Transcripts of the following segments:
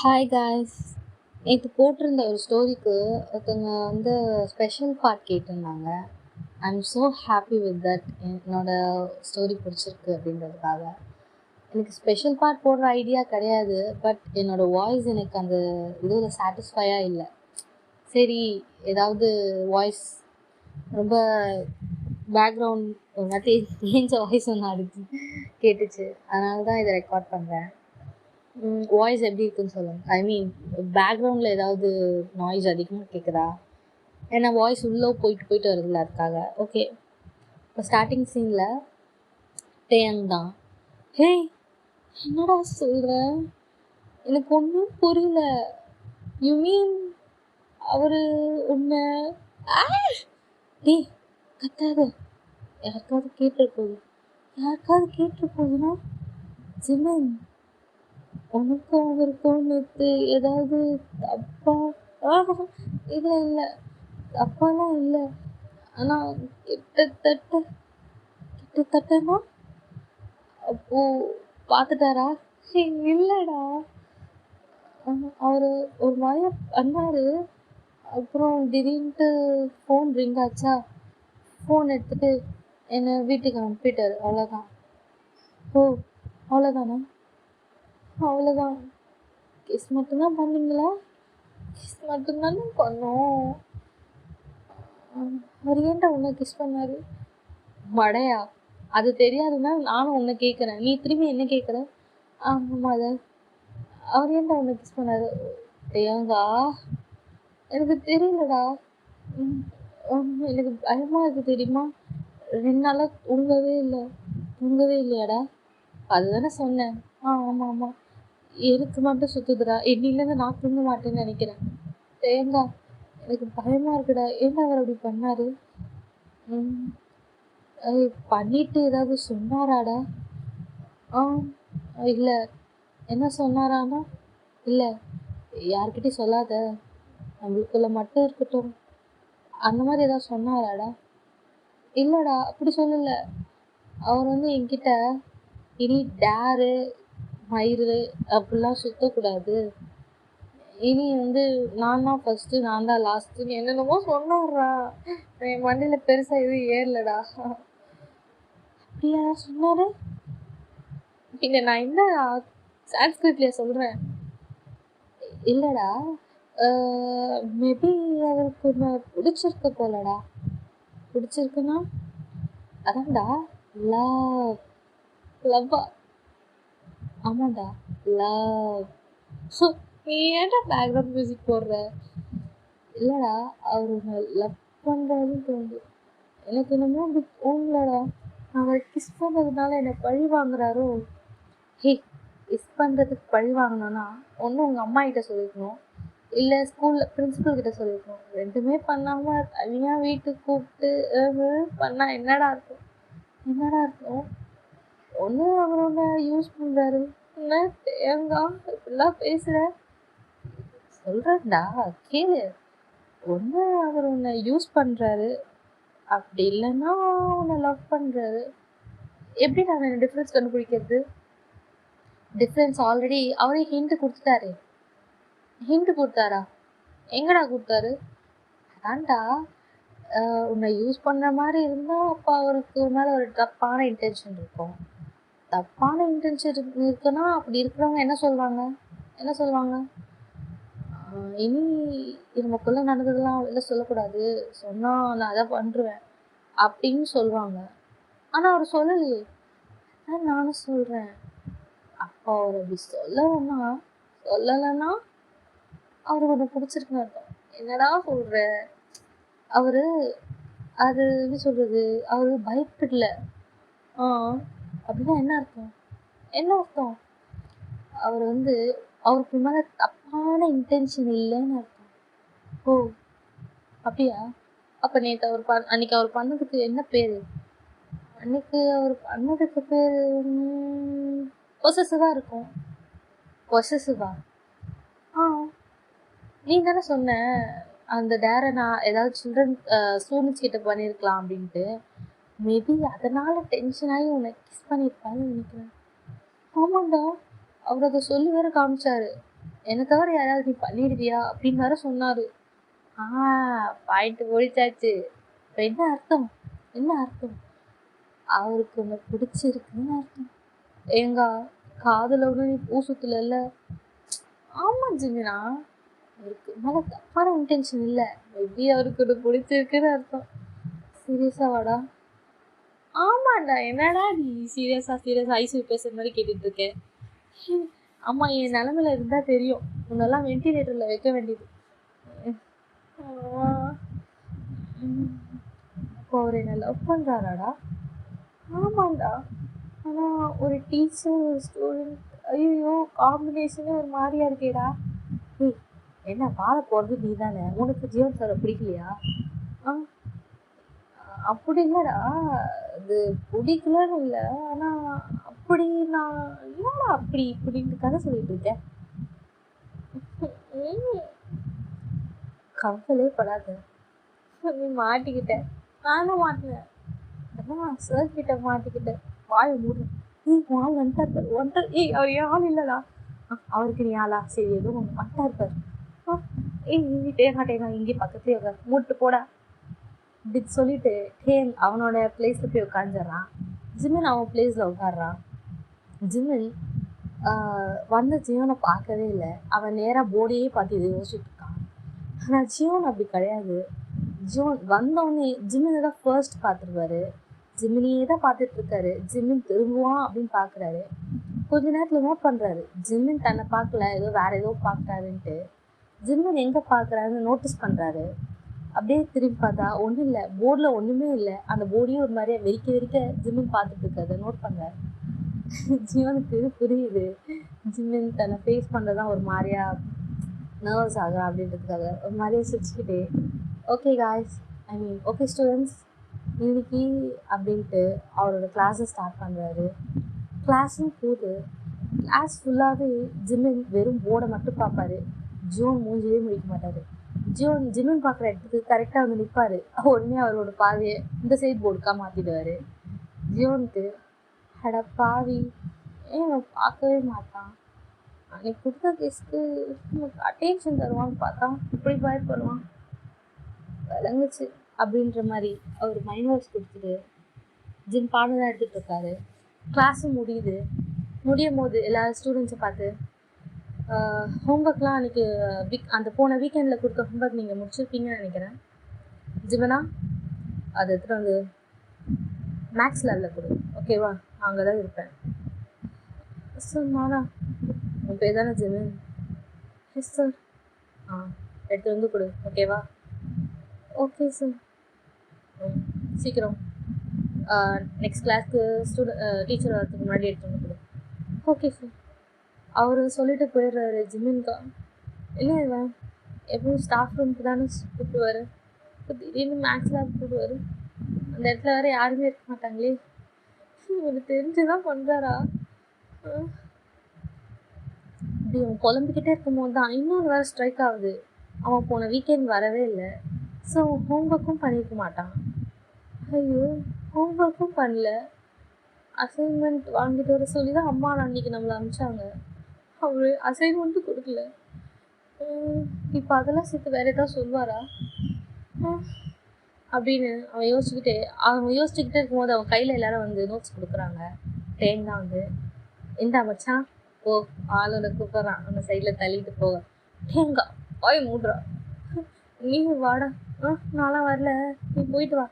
Hi guys. நேற்று போட்டிருந்த ஒரு ஸ்டோரிக்கு ஒருத்தவங்க ஸ்பெஷல் பார்ட் கேட்டிருந்தாங்க. I am so happy with that. என்னோட ஸ்டோரி பிடிச்சிருக்கு அப்படின்றதுக்காக. எனக்கு ஸ்பெஷல் பார்ட் போடுற ஐடியா கிடையாது. பட் என்னோடய வாய்ஸ் எனக்கு அந்த இதில் சாட்டிஸ்ஃபையாக இல்லை. சரி, ஏதாவது வாய்ஸ் ரொம்ப பேக்ரவுண்ட் ஒரு மாதிரி தேஞ்ச வாய்ஸ் ஒன்று அடிச்சு கேட்டுச்சு. அதனால தான் இதை ரெக்கார்ட் பண்ணுறேன். வாய்ஸ் எப்படி இருக்குன்னு சொல்லுங்கள். ஐ மீன் பேக்ரவுண்டில் ஏதாவது நாய்ஸ் அதிகமாக கேட்குதா? ஏன்னா வாய்ஸ் உள்ளே போயிட்டு வருதுல்ல, அதுக்காக. ஓகே, இப்போ ஸ்டார்டிங் சீனில் டேங் தான். ஹே, என்னடா சொல்கிற? எனக்கு ஒன்றும் புரியல. யூ மீன் அவர் உன்னை டே கத்தாத, யாருக்காவது கேட்டுற போகுதுன்னா ஜிமன், உனக்கும் அவருக்கும் நேற்று ஏதாவது தப்பா? இல்லை, தப்பாலாம் இல்லை. ஆனால் கிட்டத்தட்டனா அப்போ பார்த்துட்டாரா? இல்லைடா, அவர் ஒரு மாதிரி பண்ணார். அப்புறம் திடீர்னுட்டு ஃபோன் ரிங் ஆச்சா, ஃபோன் எடுத்துகிட்டு என்னை வீட்டுக்கு அனுப்பிட்டார். அவ்வளோதான். ஓ, அவ்வளோதானா? அவ்வளோதான். கிஸ் மட்டும்தான் பண்ணீங்களா? கிஸ் மட்டும்தானே பண்ணோம். அவர் ஏன்டா உன்னை கிஸ் பண்ணாரு? மடையா, அது தெரியாதுன்னா நானும் உன்னை கேட்குறேன், நீ திரும்பி என்ன கேட்குற? ஆமாம், அதை அவர் ஏன்டா உன்னை கிஸ் பண்ணாரு? ஏங்கா, எனக்கு தெரியலடா. எனக்கு பயமாக இருக்குது தெரியுமா? 2 நாளாக தூங்கவே இல்லையாடா? அதுதானே சொன்னேன். ஆமாம், எனக்கு மட்டும் சுற்றுதுடா. இன்னிலேருந்து நான் தூங்க மாட்டேன்னு நினைக்கிறேன். ஏங்கா, எனக்கு பயமாக இருக்குடா. ஏன்டா அவர் அப்படி பண்ணார்? பண்ணிட்டு ஏதாவது சொன்னாராடா? இல்லை. என்ன சொன்னாரானா? இல்லை, யார்கிட்டையும் சொல்லாத, நம்மளுக்குள்ள மட்டும் இருக்கட்டும், அந்த மாதிரி ஏதாவது சொன்னாராடா? இல்லைடா, அப்படி சொல்லலை. அவர் என்கிட்ட இனி டேரு மயிறு அப்படிலாம் சுற்றக்கூடாது, இனி நான் தான் ஃபஸ்ட்டு, நான் தான் லாஸ்ட்டுன்னு என்னென்னமோ சொன்னார்றா. என் மண்டையில் பெருசாக எதுவும் ஏறலடா. அப்படியா சொன்னார்? பின்ன நான் என்ன சான்ஸ்கிரிட்லையா சொல்கிறேன்? இல்லைடா, மேபி அவருக்கு ஒன்று பிடிச்சிருக்கு போலடா. பிடிச்சிருக்குன்னா அதான்டா லவ்வா? ஆமாண்டா, லவ். நீ ஏன்டா பேக்ரவுண்ட் மியூசிக் போடுற? இல்லைடா, அவர் உன்னை லவ் பண்ணுறாருன்னு தோணுது. எனக்கு என்னமோ அப்படி தோணலடா. அவர் கிஸ் பண்ணுறதுனால என்னை பழி வாங்குறாரோ? ஹே, கிஸ் பண்ணுறதுக்கு பழி வாங்கினோன்னா ஒன்று உங்கள் அம்மா கிட்ட சொல்லியிருக்கணும், இல்லை ஸ்கூலில் பிரின்சிபல் கிட்ட சொல்லியிருக்கணும். ரெண்டுமே பண்ணாமல் தனியாக வீட்டுக்கு கூப்பிட்டு பண்ணால் என்னடா இருக்கும்? ஒன்று அவர் ஒன்று யூஸ் பண்ணுறாரு. என்ன தேங்கா இப்படிலாம் பேசுகிற? சொல்கிறேன்டா, கேளு. ஒன்று அவர் உன்னை யூஸ் பண்ணுறாரு, அப்படி இல்லைன்னா உன்னை லவ் பண்ணுறாரு. எப்படி நான் என்ன டிஃப்ரென்ஸ் கண்டுபிடிக்கிறது? டிஃப்ரென்ஸ் ஆல்ரெடி அவரே ஹிண்ட் கொடுத்துட்டாரு. ஹிண்ட் கொடுத்தாரா? எங்கடா கொடுத்தாரு? அதான்டா, உன்னை யூஸ் பண்ணுற மாதிரி இருந்தால் அப்போ அவருக்கு மேலே ஒரு தப்பான இன்டென்ஷன் இருக்கும். தப்பான இன்டென்ஷன் இருக்குன்னா அப்படி இருக்கிறவங்க என்ன சொல்லுவாங்க? இனி நமக்குள்ளே நடந்ததெல்லாம் வெளில சொல்லக்கூடாது, சொன்னால் நான் அதை பண்ணுருவேன் அப்படின்னு சொல்லுவாங்க. ஆனால் அவர் சொல்லலையே. அதான் நானும் சொல்கிறேன். அப்போ அவர் அப்படி சொல்லலைன்னா அவருக்கு ஒன்று பிடிச்சிருக்குன்னு அர்த்தம். என்னடா சொல்கிற? அவர் அது எப்படி சொல்கிறது, அவர் பயப்படல. அப்படின்னா என்ன அர்த்தம்? அவர் அவருக்கு மேலே தப்பான இன்டென்ஷன் இல்லைன்னு அர்த்தம். ஓ, அப்படியா? அப்போ நேற்று அன்னைக்கு அவர் பண்ணதுக்கு என்ன பேர்? அன்னைக்கு அவர் பண்ணதுக்கு பேர் பொசசிவாக இருக்கும். பொசசிவா? நீ தானே சொன்ன அந்த டேரை நான் ஏதாவது ஸ்டூடெண்ட்ஸ் கிட்ட பண்ணியிருக்கலாம் அப்படின்ட்டு. மேபி அதனால் டென்ஷன் ஆகி உன்னை கிஸ் பண்ணியிருப்பான்னு நினைக்கிறேன். ஆமாண்டா, அவர் அதை சொல்லி வேறு காமிச்சாரு. என்ன தவிர யாராவது நீ பண்ணிடுவியா அப்படின்னு வேற சொன்னாரு. பாயிண்ட் முடிச்சாச்சு. இப்ப என்ன அர்த்தம்? என்ன அர்த்தம்? அவருக்கு உன்னை பிடிச்சிருக்குன்னு அர்த்தம். எங்க காதல ஒண்ணு நீ பூ சுத்தல. ஆமா ஜிமினா, அவருக்கு மேல தப்பான இன்டென்ஷன் இல்ல. மேபி அவருக்கு ஒண்ணு பிடிச்சிருக்குன்னு அர்த்தம். சீரியஸா வாடா. ஆமாண்டா, என்னடா நீ சீரியஸா ஐசு பேசுற மாதிரி கேட்டுட்டு இருக்கேன். ஆமா, என் நிலமையில இருந்தா தெரியும். முன்னெல்லாம் வென்டிலேட்டர்ல வைக்க வேண்டியது. இப்போ அவர் என்ன லவ் பண்றாராடா? ஆமாண்டா. ஆனா ஒரு டீச்சர் ஒரு ஸ்டூடெண்ட், ஐயோ காம்பினேஷனே ஒரு மாதிரியா இருக்கேடா. என்ன வாழ போறது நீ தானே, உனக்கு ஜீவன் சாரை பிடிக்கலையா? அப்படி இல்லடா, அது பிடிக்கலன்னு இல்லை. ஆனா அப்படி நான் என்னடா அப்படி இப்படின்னு கதை சொல்லிட்டு இருக்கேன். கவலையே படாத, நீ மாட்டிக்கிட்ட. நானும் மாட்டினேன். அதான் சார் கிட்ட மாட்டிக்கிட்டேன். வாயை மூடு. ஆள் வந்துட்டார். அவர் ஏன் ஆள் இல்லடா. அவருக்கு நீ ஆளா? சரி, ஏதோ ஒன்று வந்துட்டார். டேங்கா இங்கே பக்கத்துலேயே மூட்டு போடா அப்படின்னு சொல்லிட்டு அவனோட பிளேஸ்ல போய் உட்காந்துறான். ஜிமின் அவன் பிளேஸ்ல உட்காடுறான். ஜிமின் வந்த ஜீவனை பார்க்கவே இல்லை. அவன் நேராக போர்டையே பார்த்து இதை யோசிச்சுட்டு இருக்கான். ஆனால் ஜீவன் அப்படி கிடையாது. ஜீவன் வந்தோடனே ஜிமினை தான் ஃபர்ஸ்ட் பார்த்துருவாரு. ஜிமினியே தான் பார்த்துட்டு இருக்காரு. ஜிமின் திரும்புவான் அப்படின்னு பார்க்குறாரு. கொஞ்ச நேரத்தில் நோட் பண்ணுறாரு, ஜிமின் தன்னை பார்க்கல, ஏதோ வேற ஏதோ பார்க்குறாருன்ட்டு. ஜிமின் எங்கே பார்க்குறாருன்னு நோட்டீஸ் பண்ணுறாரு. அப்படியே திரும்பி பார்த்தா ஒன்றும் இல்லை, போர்டில் ஒன்றுமே இல்லை. அந்த போர்டையும் ஒரு மாதிரியா வெறிக்க ஜிமின் பார்த்துட்டு இருக்காரு. நோட் பண்ணுறாரு. ஜீவனுக்கு புரியுது ஜிமின் தன்னை ஃபேஸ் பண்ணுறதான் ஒரு மாதிரியா நர்வஸ் ஆகுறான் அப்படின்றதுக்காக ஒரு மாதிரியா சிரிச்சுக்கிட்டே, ஓகே காய்ஸ், ஓகே ஸ்டூடெண்ட்ஸ், இன்னைக்கு அப்படின்ட்டு அவரோட கிளாஸை ஸ்டார்ட் பண்ணுறாரு. கிளாஸும் போகுது. கிளாஸ் ஃபுல்லாகவே ஜிமின் வெறும் போர்டை மட்டும் பார்ப்பாரு. ஜோன் மூஞ்சிலே முடிக்க மாட்டார். ஜிமின் பார்க்குற இடத்துக்கு கரெக்டாக வந்து நிற்பார். உடனே அவரோட பார்வையை இந்த சைட் போர்டுக்காக மாற்றிடுவார். ஜியோனுக்கு அட பாவி, ஏன் பார்க்கவே மாட்டான், அன்னைக்கு கொடுத்த கேஸ்க்கு நமக்கு அட்டென்ஷன் தருவான்னு பார்த்தா இப்படி பயப்படுவான், விளங்குச்சு அப்படின்ற மாதிரி அவர் மைண்ட் வாஷ் கொடுத்துட்டு ஜிம் பாடம் தான் எடுத்துகிட்டு இருக்காரு. கிளாஸும் முடியும் போது எல்லா ஸ்டூடெண்ட்ஸை பார்த்து, ஹோம்ஒர்க்லாம் அன்றைக்கி அந்த போன வீக்கெண்டில் கொடுத்த ஹோம்ஒர்க் நீங்கள் முடிச்சிருப்பீங்கன்னு நினைக்கிறேன். ஜிவனா, அதை எடுத்துகிட்டு வந்து மேக்ஸ் லேபில் கொடு, ஓகேவா? நான் அங்கே தான் இருப்பேன். சார் நானா? உன் பேர் தானே ஜிமின்? Yes sir. எடுத்து வந்து கொடு, ஓகேவா? Okay sir. சீக்கிரம் நெக்ஸ்ட் கிளாஸ்க்கு டீச்சர் வரதுக்கு முன்னாடி எடுத்து வந்து கொடு. Okay sir. அவர் சொல்லிட்டு போயிடுறாரு. ஜிமின்கா, என்ன இவன் எப்பவும் ஸ்டாஃப் ரூமுக்கு தானே கூப்பிடுவார், இப்போ திடீர்னு மேக்ஸ் லேப் கூப்பிடுவார். அந்த இடத்துல வேறு யாருமே இருக்க மாட்டாங்களே, இவரு தெரிஞ்சுதான் பண்ணுறாரா? அப்படி அவன் குழம்பிக்கிட்டே இருக்கும்போது தான் இன்னொன்று வேறு ஸ்ட்ரைக் ஆகுது. அவன் போன வீக்கெண்ட் வரவே இல்லை. ஸோ ஹோம்ஒர்க்கும் பண்ணியிருக்க மாட்டான். ஐயோ, ஹோம்ஒர்க்கும் பண்ணல. அசைன்மெண்ட் வாங்கிட்டு வர சொல்லி தான் அம்மா அன்னைக்கு நம்மளை அனுப்பிச்சாங்க. அவர் அசைன்மெண்ட்டும் கொடுக்கல. இப்போ அதெல்லாம் சேர்த்து வேறு ஏதாவது சொல்வாரா அப்படின்னு அவன் யோசிச்சுக்கிட்டே இருக்கும்போது அவன் கையில் எல்லாரும் வந்து நோட்ஸ் கொடுக்குறாங்க. தான் வந்து, இந்தா மச்சான், ஓ ஆளோட கூப்பிட்றான், அந்த சைடில் தள்ளிட்டு போக. தேங்கா போய் மூடுறா, நீ வாடா. நான்லாம் வரல, நீ போயிட்டு வா.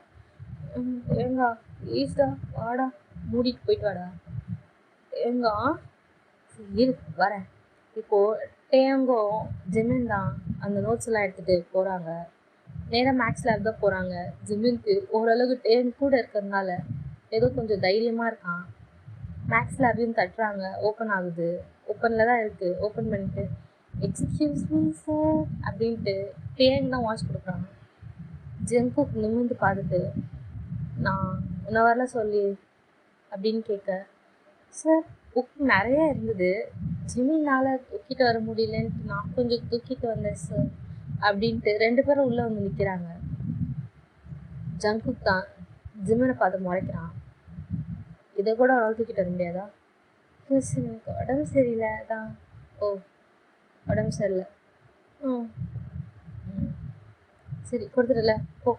தேங்கா ப்ளீஸ்டா வாடா, மூடிட்டு போயிட்டு வாடா. தேங்கா இரு வரேன். இப்போது தேங்கோ ஜிமின் தான் அந்த நோட்ஸ் எல்லாம் எடுத்துகிட்டு போகிறாங்க. நேராக மேக்ஸ் லேப் தான் போகிறாங்க. ஜிமின்க்கு ஓரளவுக்கு டேம் கூட இருக்கிறதுனால ஏதோ கொஞ்சம் தைரியமாக இருக்கான். மேக்ஸ் லேபையும் தட்டுறாங்க. ஓப்பன் ஆகுது. ஓப்பனில் தான் இருக்குது. ஓப்பன் பண்ணிட்டு, எக்ஸ்கியூஸ் மீ சார் அப்படின்ட்டு டேங் தான் வாட்ச் கொடுக்குறாங்க. ஜங்குக் நிமிர்ந்து பார்த்துட்டு, நான் உன்ன வரல சொல்லி அப்படின்னு கேட்க, சார் புக் நிறைய இருந்தது, ஜிமினால் தூக்கிட்டு வர முடியலன்ட்டு நான் கொஞ்சம் தூக்கிட்டு வந்தேன் சார் அப்படின்ட்டு 2 பேரும் உள்ளே வந்து நிற்கிறாங்க. ஜங்குக் தான் ஜிமினை பார்த்து முறைக்கிறான். இதை கூட அவளால் தூக்கிட்டு வர முடியாதா? எனக்கு உடம்பு சரியில்லை தான். ஓ உடம்பு சரியில்லை. ம் ம் சரி கொடுத்துடல போ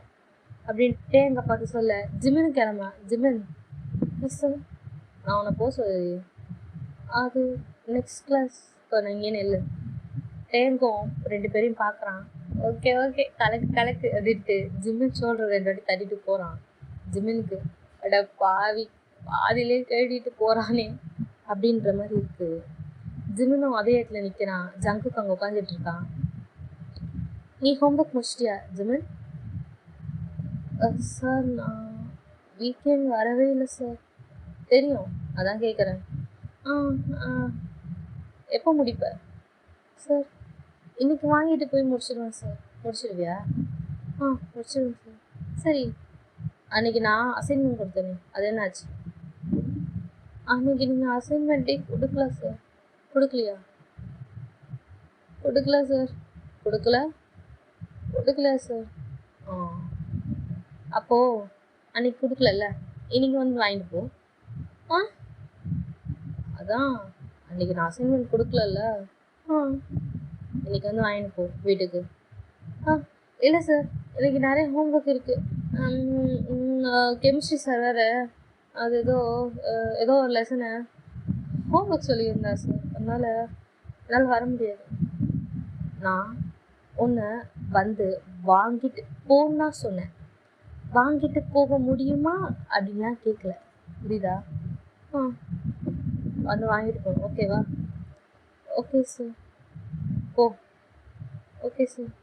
அப்படின்ட்டு எங்கள் பார்த்து சொல்ல ஜிமின் கிளம்பா. ஜிமின் மிஸ் நான் உன்னை போக சொல்லி அது நெக்ஸ்ட் கிளாஸ் இங்கே நெல்லு தேங்கும் 2 பேரையும் பார்க்குறான். ஓகே ஓகே கலக்கு கலக்கு அப்படின்ட்டு ஜிம்மின் ஷோல்டர் 2 வாட்டி தட்டிட்டு போகிறான். ஜிம்மினுக்கு அட பாவி பாதியிலே தேடிட்டு போகிறானே அப்படின்ற மாதிரி இருக்குது. ஜிம்மினும் அதே இடத்துல நிற்கிறான். ஜங்குக்கு அங்கே உட்காந்துட்டு இருக்கான். நீ ஹோம்ஒர்க் முடிச்சிட்டியா ஜிமின்? சார் நான் வீக்கெண்ட் வரவே இல்லை சார். தெரியும், அதான் கேட்குறேன். ஆ எப்போ முடிப்ப? சார் இன்னைக்கு வாங்கிட்டு போய் முடிச்சிடுவேன் சார். முடிச்சிடுவியா? முடிச்சிடுவேன் சார். சரி அன்னைக்கு நான் அசைன்மெண்ட் கொடுத்தேனே அது என்னாச்சு? அன்னைக்கு நீங்கள் அசைன்மெண்ட்டே கொடுக்கல சார். கொடுக்கலையா? கொடுக்கல சார். கொடுக்கல சார். அப்போது அன்னைக்கு கொடுக்கலல்ல, இன்னைக்கு வந்து வாங்கிட்டு போ. அதான் அன்னைக்கு நான் அசைன்மெண்ட் கொடுக்கலல்ல, இன்னைக்கு வந்து வாங்கிட்டு போ வீட்டுக்கு. இல்லை சார் எனக்கு நிறைய ஹோம்ஒர்க் இருக்குது. கெமிஸ்ட்ரி சார் வேறு அது ஏதோ ஒரு லெசனை ஹோம்ஒர்க் சொல்லியிருந்தா சார், என்னால் வர முடியாது. நான் உன்னை வந்து வாங்கிட்டு போன்னா சொன்னேன். வாங்கிட்டு போக முடியுமா அப்படின்லாம் கேட்கல, புரியுதா? வந்து வாங்கிட்டு போகணும், ஓகேவா? Okay sir. Oh okay sir.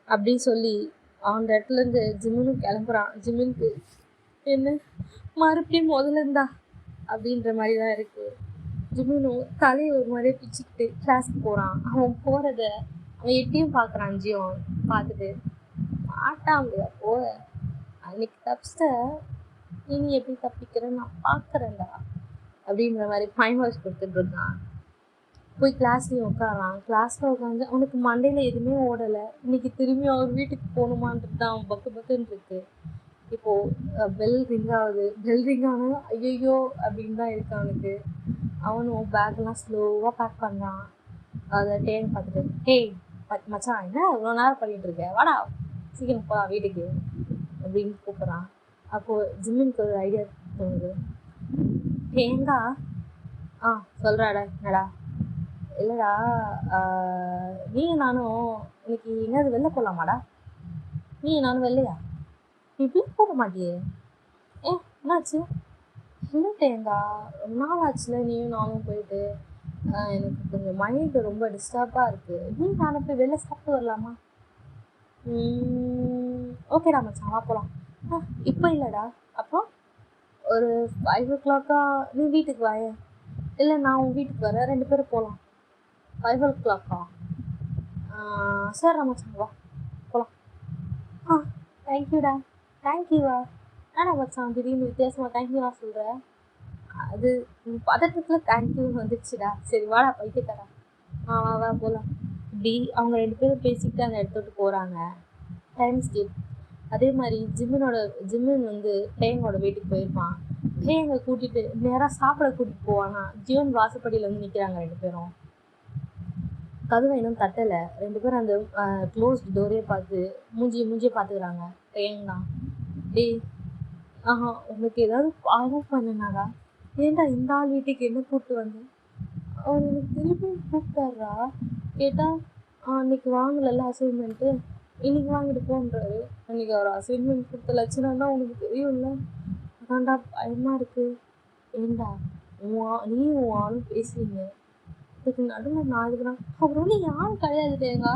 அப்படின்னு சொல்லி அந்த இடத்துலேருந்து ஜிம்மினும் கிளம்புறான். ஜிம்மினுக்கு என்ன மறுபடியும் முதல்ல இருந்தா அப்படின்ற மாதிரி தான் இருக்குது. ஜிம்மினும் தலையை ஒரு மாதிரியே பிச்சுக்கிட்டு கிளாஸ்க்கு போகிறான். அவன் போகிறத அவன் எட்டியும் பார்க்குறான். ஜியோன் பார்த்துட்டு மாட்டான் முடியா போக. அன்னைக்கு தப்பிச்சிட்ட, இனி எப்படி தப்பிக்கிறேன்னு நான் பார்க்குறேன்டா அப்படின்ற மாதிரி ஃபைன் வாஷ் கொடுத்துட்டு இருந்தான். போய் கிளாஸ்லேயும் உட்காரான். கிளாஸில் உட்காந்து அவனுக்கு மண்டையில் எதுவுமே ஓடலை. இன்றைக்கி திரும்பி அவர் வீட்டுக்கு போகணுமான்றது தான் அவன் பக்குன்னு இருக்குது. இப்போது பெல் ரிங் ஆகுது. பெல் ரிங் ஆனால் ஐயோ அப்படின்னு தான் இருக்கு அவனுக்கு. அவனும் பேக்லாம் ஸ்லோவாக பேக் பண்ணுறான். அதை டேன் பார்த்துட்டு, ஹேய் மச்சான் என்ன இவ்வளோ நேரம் பண்ணிகிட்டு இருக்கேன், வாடா சீக்கிரம் போ வீட்டுக்கு அப்படின்னு கூப்பிட்றான். அப்போது ஜிம்மினுக்கு ஒரு ஐடியா தோணுது. ஏங்கா சொல்கிறாடா என்னடா? இல்லைடா நீயும் நானும் இன்னைக்கு எங்கேயாவது வெளில போகலாமாடா? நீயும் நானும் வெளிலையா? நீ இப்படி போக மாட்டியே, என்னாச்சு? இல்லைட்டேங்கா ரொம்ப நாள் ஆச்சுல நீயும் நானும் போயிட்டு, எனக்கு கொஞ்சம் மைண்டு ரொம்ப டிஸ்டர்பாக இருக்குது. நீ நானும் போய் வெளில சாப்பிட்டு வரலாமா? ஓகேடா மச்சான் வா போகலாம். இப்போ இல்லைடா, அப்புறம் ஒரு 5 o'clock நீ வீட்டுக்கு வாயே. இல்லை நான் உன் வீட்டுக்கு வரேன், 2 பேரும் போகலாம். 5 o'clock சரி மச்சான் வா போகலாம். தேங்க்யூடா. தேங்க்யூவா? ஏடா மச்சான் திடீர்னு வித்தியாசமாக தேங்க்யூவா சொல்கிறேன்? அது பதட்டத்தில் தேங்க்யூ வந்துடுச்சுடா. சரி வாடா பைத்தியக்காரா. வா போகலாம். இப்படி அவங்க 2 பேரும் பேசிக்கிட்டு அந்த இடத்துட்டு போகிறாங்க. Time skip. அதே மாதிரி ஜிம்மின் வந்து டேங்கோட வீட்டுக்கு போயிருப்பான். டேங்கை கூட்டிகிட்டு நேராக சாப்பிட கூட்டிகிட்டு போவானா. ஜியோன் வாசப்படியில் வந்து நிற்கிறாங்க 2 பேரும். கதவை இன்னும் தட்டலை. 2 பேரும் அந்த க்ளோஸ்ட் டோரே பார்த்து மூஞ்சியை பார்த்துக்கிறாங்க. டேங்கா டேய் உனக்கு ஏதாவது பாவம் பண்ணனாடா? ஏன்டா இந்த ஆள் வீட்டுக்கு என்ன கூப்பிட்டு வந்தேன்? அவர் எனக்கு திருப்பி கூப்பிட்டாரா? கேட்டால் அன்னைக்கு வாங்கலல்ல அசைன்மெண்ட்டு, இன்னைக்கு வாங்கிட்டு போன்றாரு. அன்றைக்கி அவர் அசைன்மெண்ட் கொடுத்த லட்சணம் தான் உனக்கு தெரியும்ல, அதான்டா பயமாக இருக்குது. ஏண்டா நீ உன் ஆளும் பேசுவீங்க, இதுக்கு நடுவில் நான் இருக்கிறேன். அவர் ஒன்றும் யாரும் கிடையாது தேங்கா.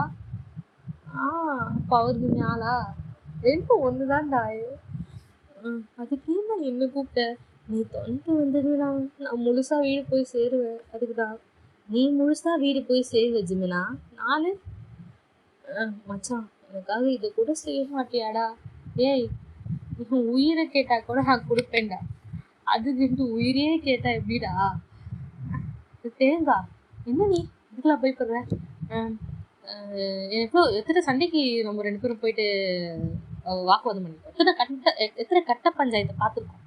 அப்போ அவருக்கு ஞாலா 2 ஒன்று தான்டா. அதுக்கு ஏன்டா என்ன கூப்பிட்ட? நீ தொண்டு வந்தது நான் முழுசாக வீடு போய் சேருவேன். அதுக்கு தான் நீ முழுசாக வீடு போய் சேருவ ஜிமினா. நான் மச்சான் எனக்காக இதை கூட செய்ய மாட்டியாடா? ஏய் உயிரை கேட்டால் கூட நான் கொடுப்பேன்டா, அதுக்கு உயிரே கேட்டா எப்படிடா? தேங்கா என்ன நீ இதுக்கெல்லாம் பயப்படுற? எத்தனை சண்டைக்கு நம்ம 2 பேரும் போயிட்டு வாக்குவாதம் பண்ணிட்டோம். எத்தனை கட்ட பஞ்சாயத்தை பார்த்துருக்கோம்.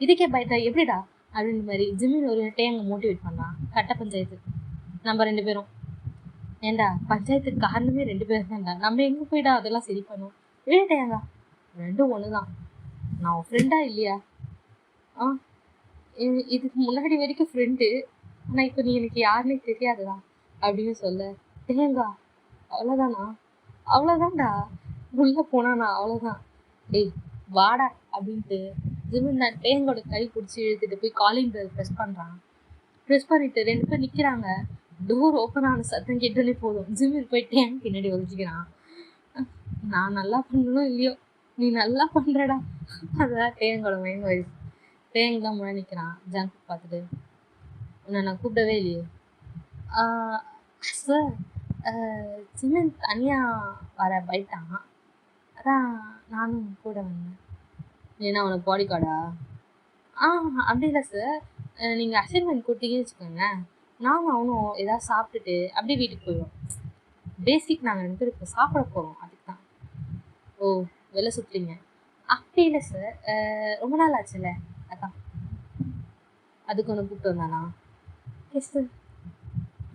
இதுக்கே பயத்தா எப்படிடா அப்படின்னு மாதிரி ஜிம்மின் ஒரு டேங்க மோட்டிவேட் பண்ணான். கட்ட பஞ்சாயத்து நம்ம 2 பேரும். ஏன்டா பஞ்சாயத்துக்கு காரணமே 2 பேரும் தான்டா. நம்ம எங்க போய்டா அதெல்லாம் சரி பண்ணுவோம். இல்லடா ரெண்டும் ஒண்ணுதான். நான் உன் ஃப்ரெண்டா இல்லையா? ஆ இதுக்கு முன்னாடி வரைக்கும் ஃப்ரெண்டு. ஆனா இப்ப நீ எனக்கு யாருன்னே தெரியாதுடா அப்படின்னு சொல்ல, தேங்கா அவ்வளவுதானா? அவ்வளவுதான்டா. உள்ள போனா நான் அவ்வளவுதான். டேய் வாடா அப்படின்ட்டு ஜிமின் தான் தேங்கோட கை பிடிச்சி இழுத்துட்டு போய் காலிங் பெல் ப்ரெஸ் பண்றான். ப்ரெஸ் பண்ணிட்டு 2 பேர் நிக்கிறாங்க. டோர் ஓப்பன் ஆன சத்தம் கேட்டாலே போதும் ஜிமின் போய் டேங்க் பின்னாடி ஒழிச்சுக்கிறான். நான் நல்லா பண்ணணும் இல்லையோ, நீ நல்லா பண்றடா. அதான் டேங்கோட மைண்ட் வாய்ஸ். டேங்க் தான் முன்னாடி நிக்கிறான். ஜங்க் பார்த்துட்டு, உன்னை நான் கூப்பிடவே இல்லையே. சார் ஜிமின் தனியா வர போயிட்டான், அதான் நானும் கூட வந்தேன். ஏன்னா அவனுக்கு பாடி கார்டா? அப்படி இல்லை சார். நீங்கள் அசைன்மெண்ட் கொடுத்தீங்கன்னு வச்சுக்கோங்க, நானும் அவனும் ஏதாவது சாப்பிட்டுட்டு அப்படியே வீட்டுக்கு போயிடுவோம். பேசிக் நாங்கள் 2 பேரும் இப்போ சாப்பிட போகிறோம், அதுக்கு தான். ஓ வெளில சுற்றுறீங்க? அப்படி இல்லை சார், ரொம்ப நாள் ஆச்சுல்ல அதான். அதுக்கு ஒன்று கூப்பிட்டு வந்தானா? Yes sir.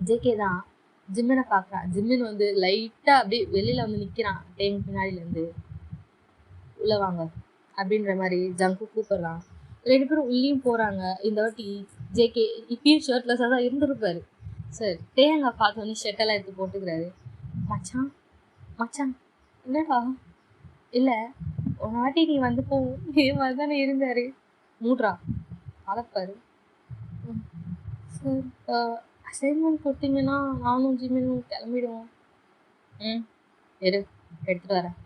ஜேகே தான் ஜிம்மினை பார்க்குறான். ஜிம்மின் வந்து லைட்டாக அப்படியே வெளியில் வந்து நிற்கிறான். டேங்க் பின்னாடியிலேருந்து உள்ளே வாங்க அப்படின்ற மாதிரி ஜங்கு கூப்பிட்றான். 2 பேரும் உள்ளேயும் போகிறாங்க. இந்த வாட்டி ஜேகே இப்பயும் ஷர்ட்லெஸ்ஸாக தான் இருந்திருப்பாரு. சார் தேங்காய் பார்த்தோன்னே ஷர்ட்டெல்லாம் எடுத்து போட்டுக்கிறாரு. மச்சான் மச்சான் என்னடா? இல்லை ஒரு வாட்டி நீ வந்து போகும் இதே மாதிரி தானே இருந்தார். மூட்ரா அழப்பாரு. சார் அசைன்மெண்ட் கொடுத்தீங்கன்னா நானும் ஜிம்மினும் கிளம்பிடுவோம். எடுத்துகிட்டு வரேன்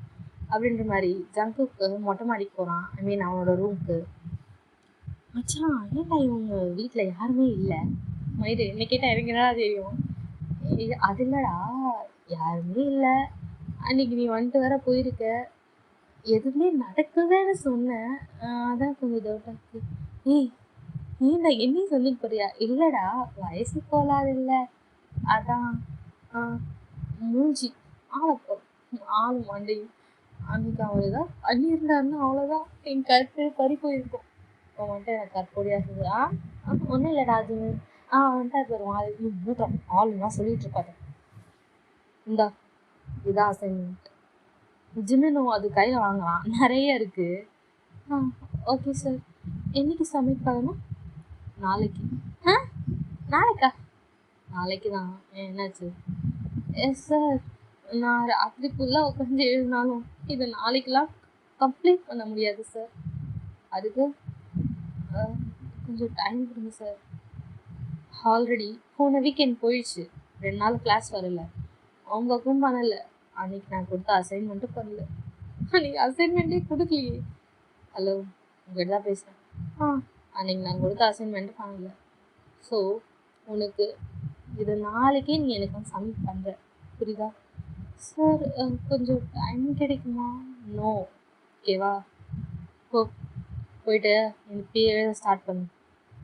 அப்படின்ற மாதிரி ஜங்குக்கு மொட்டை மாடிக்கு போகிறான். ஐ மீன் அவனோட ரூமுக்கு. மச்சான் ஏன்டா இவங்க வீட்டில் யாருமே இல்லை? மயிறு என்ன கேட்டால் எனக்கு என்னடா தெரியும்? அது இல்லைடா, யாருமே இல்லை. அன்னைக்கு நீ வந்துட்டு வேற போயிருக்க, எதுவுமே நடக்குதுன்னு சொன்னேன். அதான் கொஞ்சம் டவுட்டாக இருக்கு. நீண்டா என்னையும் சொல்லிட்டு போறியா? இல்லைடா வயசு கோளாறு இல்லை, அதான். மூஞ்சி ஆளு மண்டையும். அன்னைக்கு அவன் ஏதாவது பண்ணியிருந்தாருன்னா அவ்வளோதான், என் கருத்து பறி போயிருக்கும். அவன் வந்துட்டு எனக்கு கற்பொடியாக இருக்குது. ஒன்றும் இல்லைடா அது வந்துட்டு அது வரும். அது நீ மூத்தம் ஆளுலாம் சொல்லிட்டு இருக்காது. இந்தா இதான் அசைன்மெண்ட். ஜிம்மினும் அது கையில் வாங்கலாம், நிறைய இருக்கு. Okay sir. என்னைக்கு சப்மிட் பண்ணணும்? நாளைக்கு. நாளைக்கா? நாளைக்கு தான். என்னாச்சு? எஸ் சார், நான் ராத்திரி ஃபுல்லாக உட்காந்து எழுதினாலும் இதை நாளைக்கெல்லாம் கம்ப்ளீட் பண்ண முடியாது சார். அதுக்கு கொஞ்சம் டைம் கொடுங்க சார். ஆல்ரெடி போன வீக்கெண்ட் போயிடுச்சு, 2 நாள் கிளாஸ் வரல, அவங்களுக்கும் பண்ணலை. அன்னைக்கு நான் கொடுத்த அசைன்மெண்ட்டும் பண்ணல. அன்னைக்கு அசைன்மெண்ட்டே கொடுக்கலையே. ஹலோ உங்கள்கிட்ட தான் பேசுகிறேன். அன்னைக்கு நான் கொடுத்த அசைன்மெண்ட்டு பண்ணல. ஸோ உனக்கு இது நாளைக்கே நீ எனக்கு வந்து சப்மிட் பண்ணுற, புரியுதா? சார் கொஞ்சம் டைம் கிடைக்குமா? நோ. ஓகேவா? போயிட்டு எனக்கு எழுத ஸ்டார்ட் பண்ணு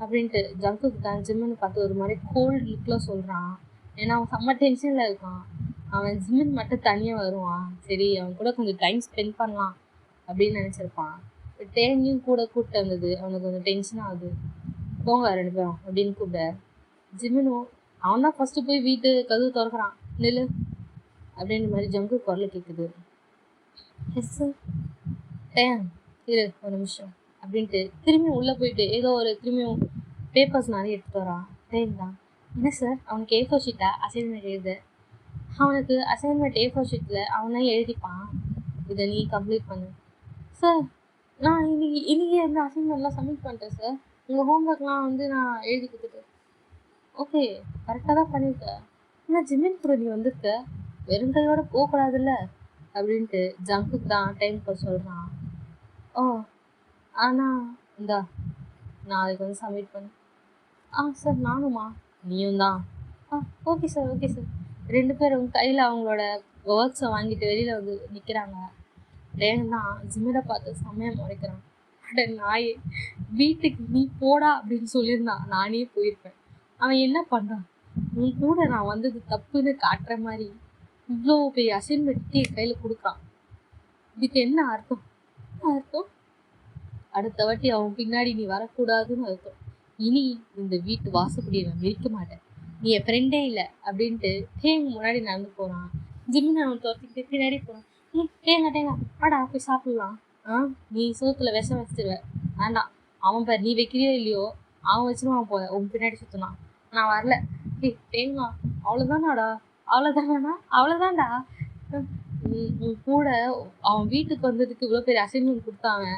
அப்படின்ட்டு ஜங்குக்கு தான் ஜிம்முன்னு பார்த்து ஒரு மாதிரி கோல்டு லுக்கில் சொல்கிறான். ஏன்னா அவன் செம்ம டென்ஷனில் இருக்கான். அவன் ஜிம்மின் மட்டும் தனியாக வருவான், சரி அவன் கூட கொஞ்சம் டைம் ஸ்பெண்ட் பண்ணலாம் அப்படின்னு நினச்சிருப்பான். தேங்கியும் கூட கூப்பிட்டு வந்தது அவனுக்கு கொஞ்சம் டென்ஷன் ஆகுது. போங்க 2 பேரும் அப்படின்னு கூப்பிட, ஜிம்மினும் அவன் தான் ஃபஸ்ட்டு போய் வீட்டு கதவு திறக்கிறான். நில்லு அப்படின்ற மாதிரி ஜங்கு குரல் கேட்குது. Yes sir. இரு ஒரு நிமிஷம் அப்படின்ட்டு திரும்பி உள்ளே போயிட்டு ஏதோ ஒரு திரும்பியும் பேப்பர்ஸ் நிறைய எடுத்துகிட்டு வரான். தான் என்ன சார் அவனுக்கு A4 ஷீட்டா அசைன்மெண்ட் எழுத? அவனுக்கு அசைன்மெண்ட் A4 ஷீட்டில் அவனே எழுதிப்பான், இதை நீ கம்ப்ளீட் பண்ணு. சார் நான் இன்னைக்கு அந்த அசைன்மெண்ட்லாம் சப்மிட் பண்ணிட்டேன் சார். உங்கள் ஹோம்ஒர்க்லாம் வந்து நான் எழுதி கொடுத்துட்டேன். ஓகே கரெக்டாக தான் பண்ணியிருக்கேன். ஆனால் ஜிம்மின் கூட நீ வந்திருக்க, வெறும் கையோட போகக்கூடாதுல்ல அப்படின்ட்டு ஜங்குக்கு தான் டைம் சொல்கிறான். ஆனால் இந்தா நாளைக்கு வந்து சப்மிட் பண்ணு. சார் நானுமா? நீயும் தான். Okay sir okay sir. 2 பேரும் கையில் அவங்களோட ஒர்க்ஸை வாங்கிட்டு வெளியில் வந்து நிற்கிறாங்க. தான் ஜிம்மினை பார்த்து செம்மையாக முறைக்கிறான். அட நாயே, வீட்டுக்கு நீ போடா அப்படின்னு சொல்லியிருந்தான், நானே போயிருப்பேன். அவன் என்ன பண்ணுறான்? உன் கூட நான் வந்தது தப்புன்னு காட்டுற மாதிரி இவ்வளோ பெரிய அசைன்மெண்ட் என் கையில் கொடுக்குறான். இதுக்கு என்ன அர்த்தம்? அடுத்த வாட்டி அவன் பின்னாடி நீ வரக்கூடாதுன்னு அர்த்தம். இனி இந்த வீட்டு வாசப்படியை நான் மிதிக்க மாட்டேன் நீ என் ஃப்ரெண்டே இல்லை அப்படின்ட்டு தேங்க முன்னாடி நடந்து போகிறான். ஜிம்மின் அவன் துரத்திக்கிட்டு பின்னாடி போகிறான். தேங்க வாடா போய் சாப்பிட்லாம். நீ சோத்துல விஷம் வச்சிருவ, வேண்டாம். அவன் பாரு, நீ வைக்கிறியோ இல்லையோ அவன் வச்சிருவான் போல உன் பின்னாடி சுற்றினான். நான் வரல. தேங்கா அவ்வளோதானாடா, அவ்வளோதான்டா. உன் கூட அவன் வீட்டுக்கு வந்ததுக்கு இவ்வளோ பெரிய அசைன்மெண்ட் கொடுத்தாங்க.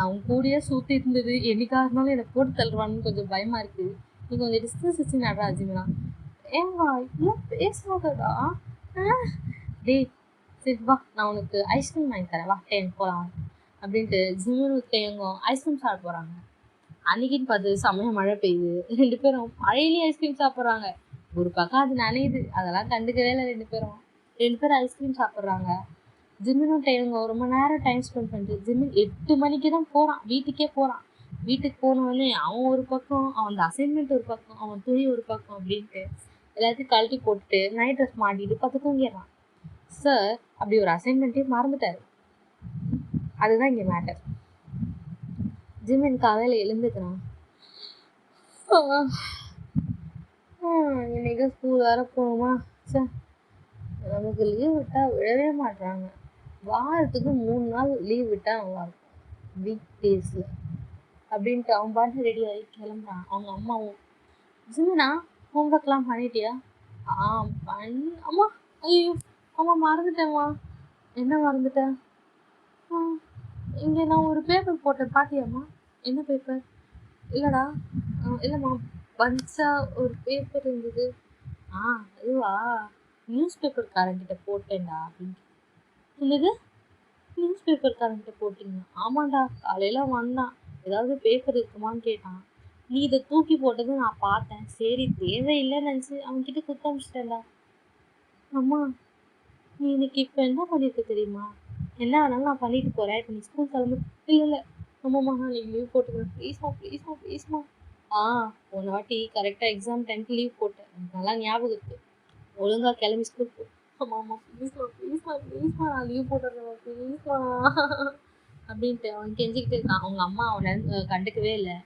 அவன் கூடயே சுற்றி இருந்தது என்னைக்காக இருந்தாலும் என்னை போட்டு தள்ளுவான்னு கொஞ்சம் பயமாக இருக்குது. நீ கொஞ்சம் டிஸ்டன்ஸ் வச்சு நடராஜிங்களா. ஏங்கா இவ்வளோ பேசாதடா. டேய் சரி வா, நான் உனக்கு ஐஸ்கிரீம் வாங்கி தரேன், வா டேன் போகலாம் அப்படின்ட்டு ஜிம்முன்னு தேங்கும் ஐஸ்கிரீம் சாப்பிட போகிறாங்க. அன்னைக்குன்னு பார்த்து செம்மையாக மழை பெய்யுது. 2 பேரும் மழையிலேயே ஐஸ்கிரீம் சாப்பிட்றாங்க. ஒரு பக்கம் அது நனையுது, அதெல்லாம் கண்டுக்கவே இல்லை. 2 பேரும் ஐஸ்கிரீம் சாப்பிட்றாங்க. ஜிம்மினும் டைமுங்க ரொம்ப நேரம் டைம் ஸ்பெண்ட் பண்ணிட்டு ஜிம்மின் 8 மணிக்கு தான் போகிறான், வீட்டுக்கே போகிறான். வீட்டுக்கு போனோடனே அவன் ஒரு பக்கம், அவன் அந்த அசைன்மெண்ட் ஒரு பக்கம், அவன் துணி ஒரு பக்கம் அப்படின்ட்டு எல்லாத்தையும் கழட்டி போட்டுட்டு நைட் ட்ரெஸ் மாட்டிட்டு பார்த்து தூங்கிடுறான். சார் அப்படி ஒரு அசைன்மெண்ட்டே மறந்துட்டாரு. அதுதான் இங்கே மேட்டர். ஜிம்மின் காலையில் எழுந்துக்கிறான். இன்னைக்கு ஸ்கூல் வேற போகணுமா? சார் நமக்கு லீவ் விட்டால் விடவே மாட்டுறாங்க. வாரத்துக்கு 3 நாள் லீவ் விட்டால் நல்லாயிருக்கும், வீக் டேஸில் அப்படின்ட்டு அவன் பாட்டு ரெடி ஆகி கிளம்புறான். அவங்க அம்மாவும், ஜிம்மினா ஹோம்ஒர்க்லாம் பண்ணிட்டியா? அம்மா ஐயோ அம்மா மறந்துட்டேம்மா. என்ன மறந்துட்டேன்? இங்கே நான் ஒரு பேப்பர் போட்டேன், பாத்தியாம்மா? என்ன பேப்பர்? இல்லைடா, இல்லைம்மா, பஞ்சாக ஒரு பேப்பர் இருந்தது. அதுவா, நியூஸ் பேப்பர்காரங்கிட்ட போட்டேன்டா அப்படின்ட்டு. என்னது, நியூஸ் பேப்பர்காரங்கிட்ட போட்டிங்க? ஆமாண்டா, காலையில் வந்தான், ஏதாவது பேப்பர் இருக்குமான்னு கேட்டான். நீ இதை தூக்கி போட்டது நான் பார்த்தேன், சரி தேவையில்லைன்னு நினச்சி அவன்கிட்ட குத்த அமிச்சிட்டேன்டா. அம்மா நீ இன்னைக்கு இப்போ என்ன பண்ணியிருக்க தெரியுமா? என்ன வேணாலும் நான் பண்ணிட்டு போகிறேன், இப்போ நீ ஸ்கூல் கிளம்பு. இல்லை ஆமாம்மா நான் நீ லீவ் போட்டுக்கிறேன், ப்ளீஸ்மா. போன வாட்டி கரெக்டாக எக்ஸாம் டைமுக்கு லீவ் போட்டேன், நல்லா ஞாபகம் இருக்குது. ஒழுங்காக கிளம்பி ஸ்கூல் போ. ஆமாம்மா ப்ளீஸ்மா நான் லீவ் போட்டுறேன், ப்ளீஸ்மா அப்படின்ட்டு அவன் கெஞ்சிக்கிட்டு இருக்கான். அவங்க அம்மா அவனை கண்டுக்கவே இல்லை.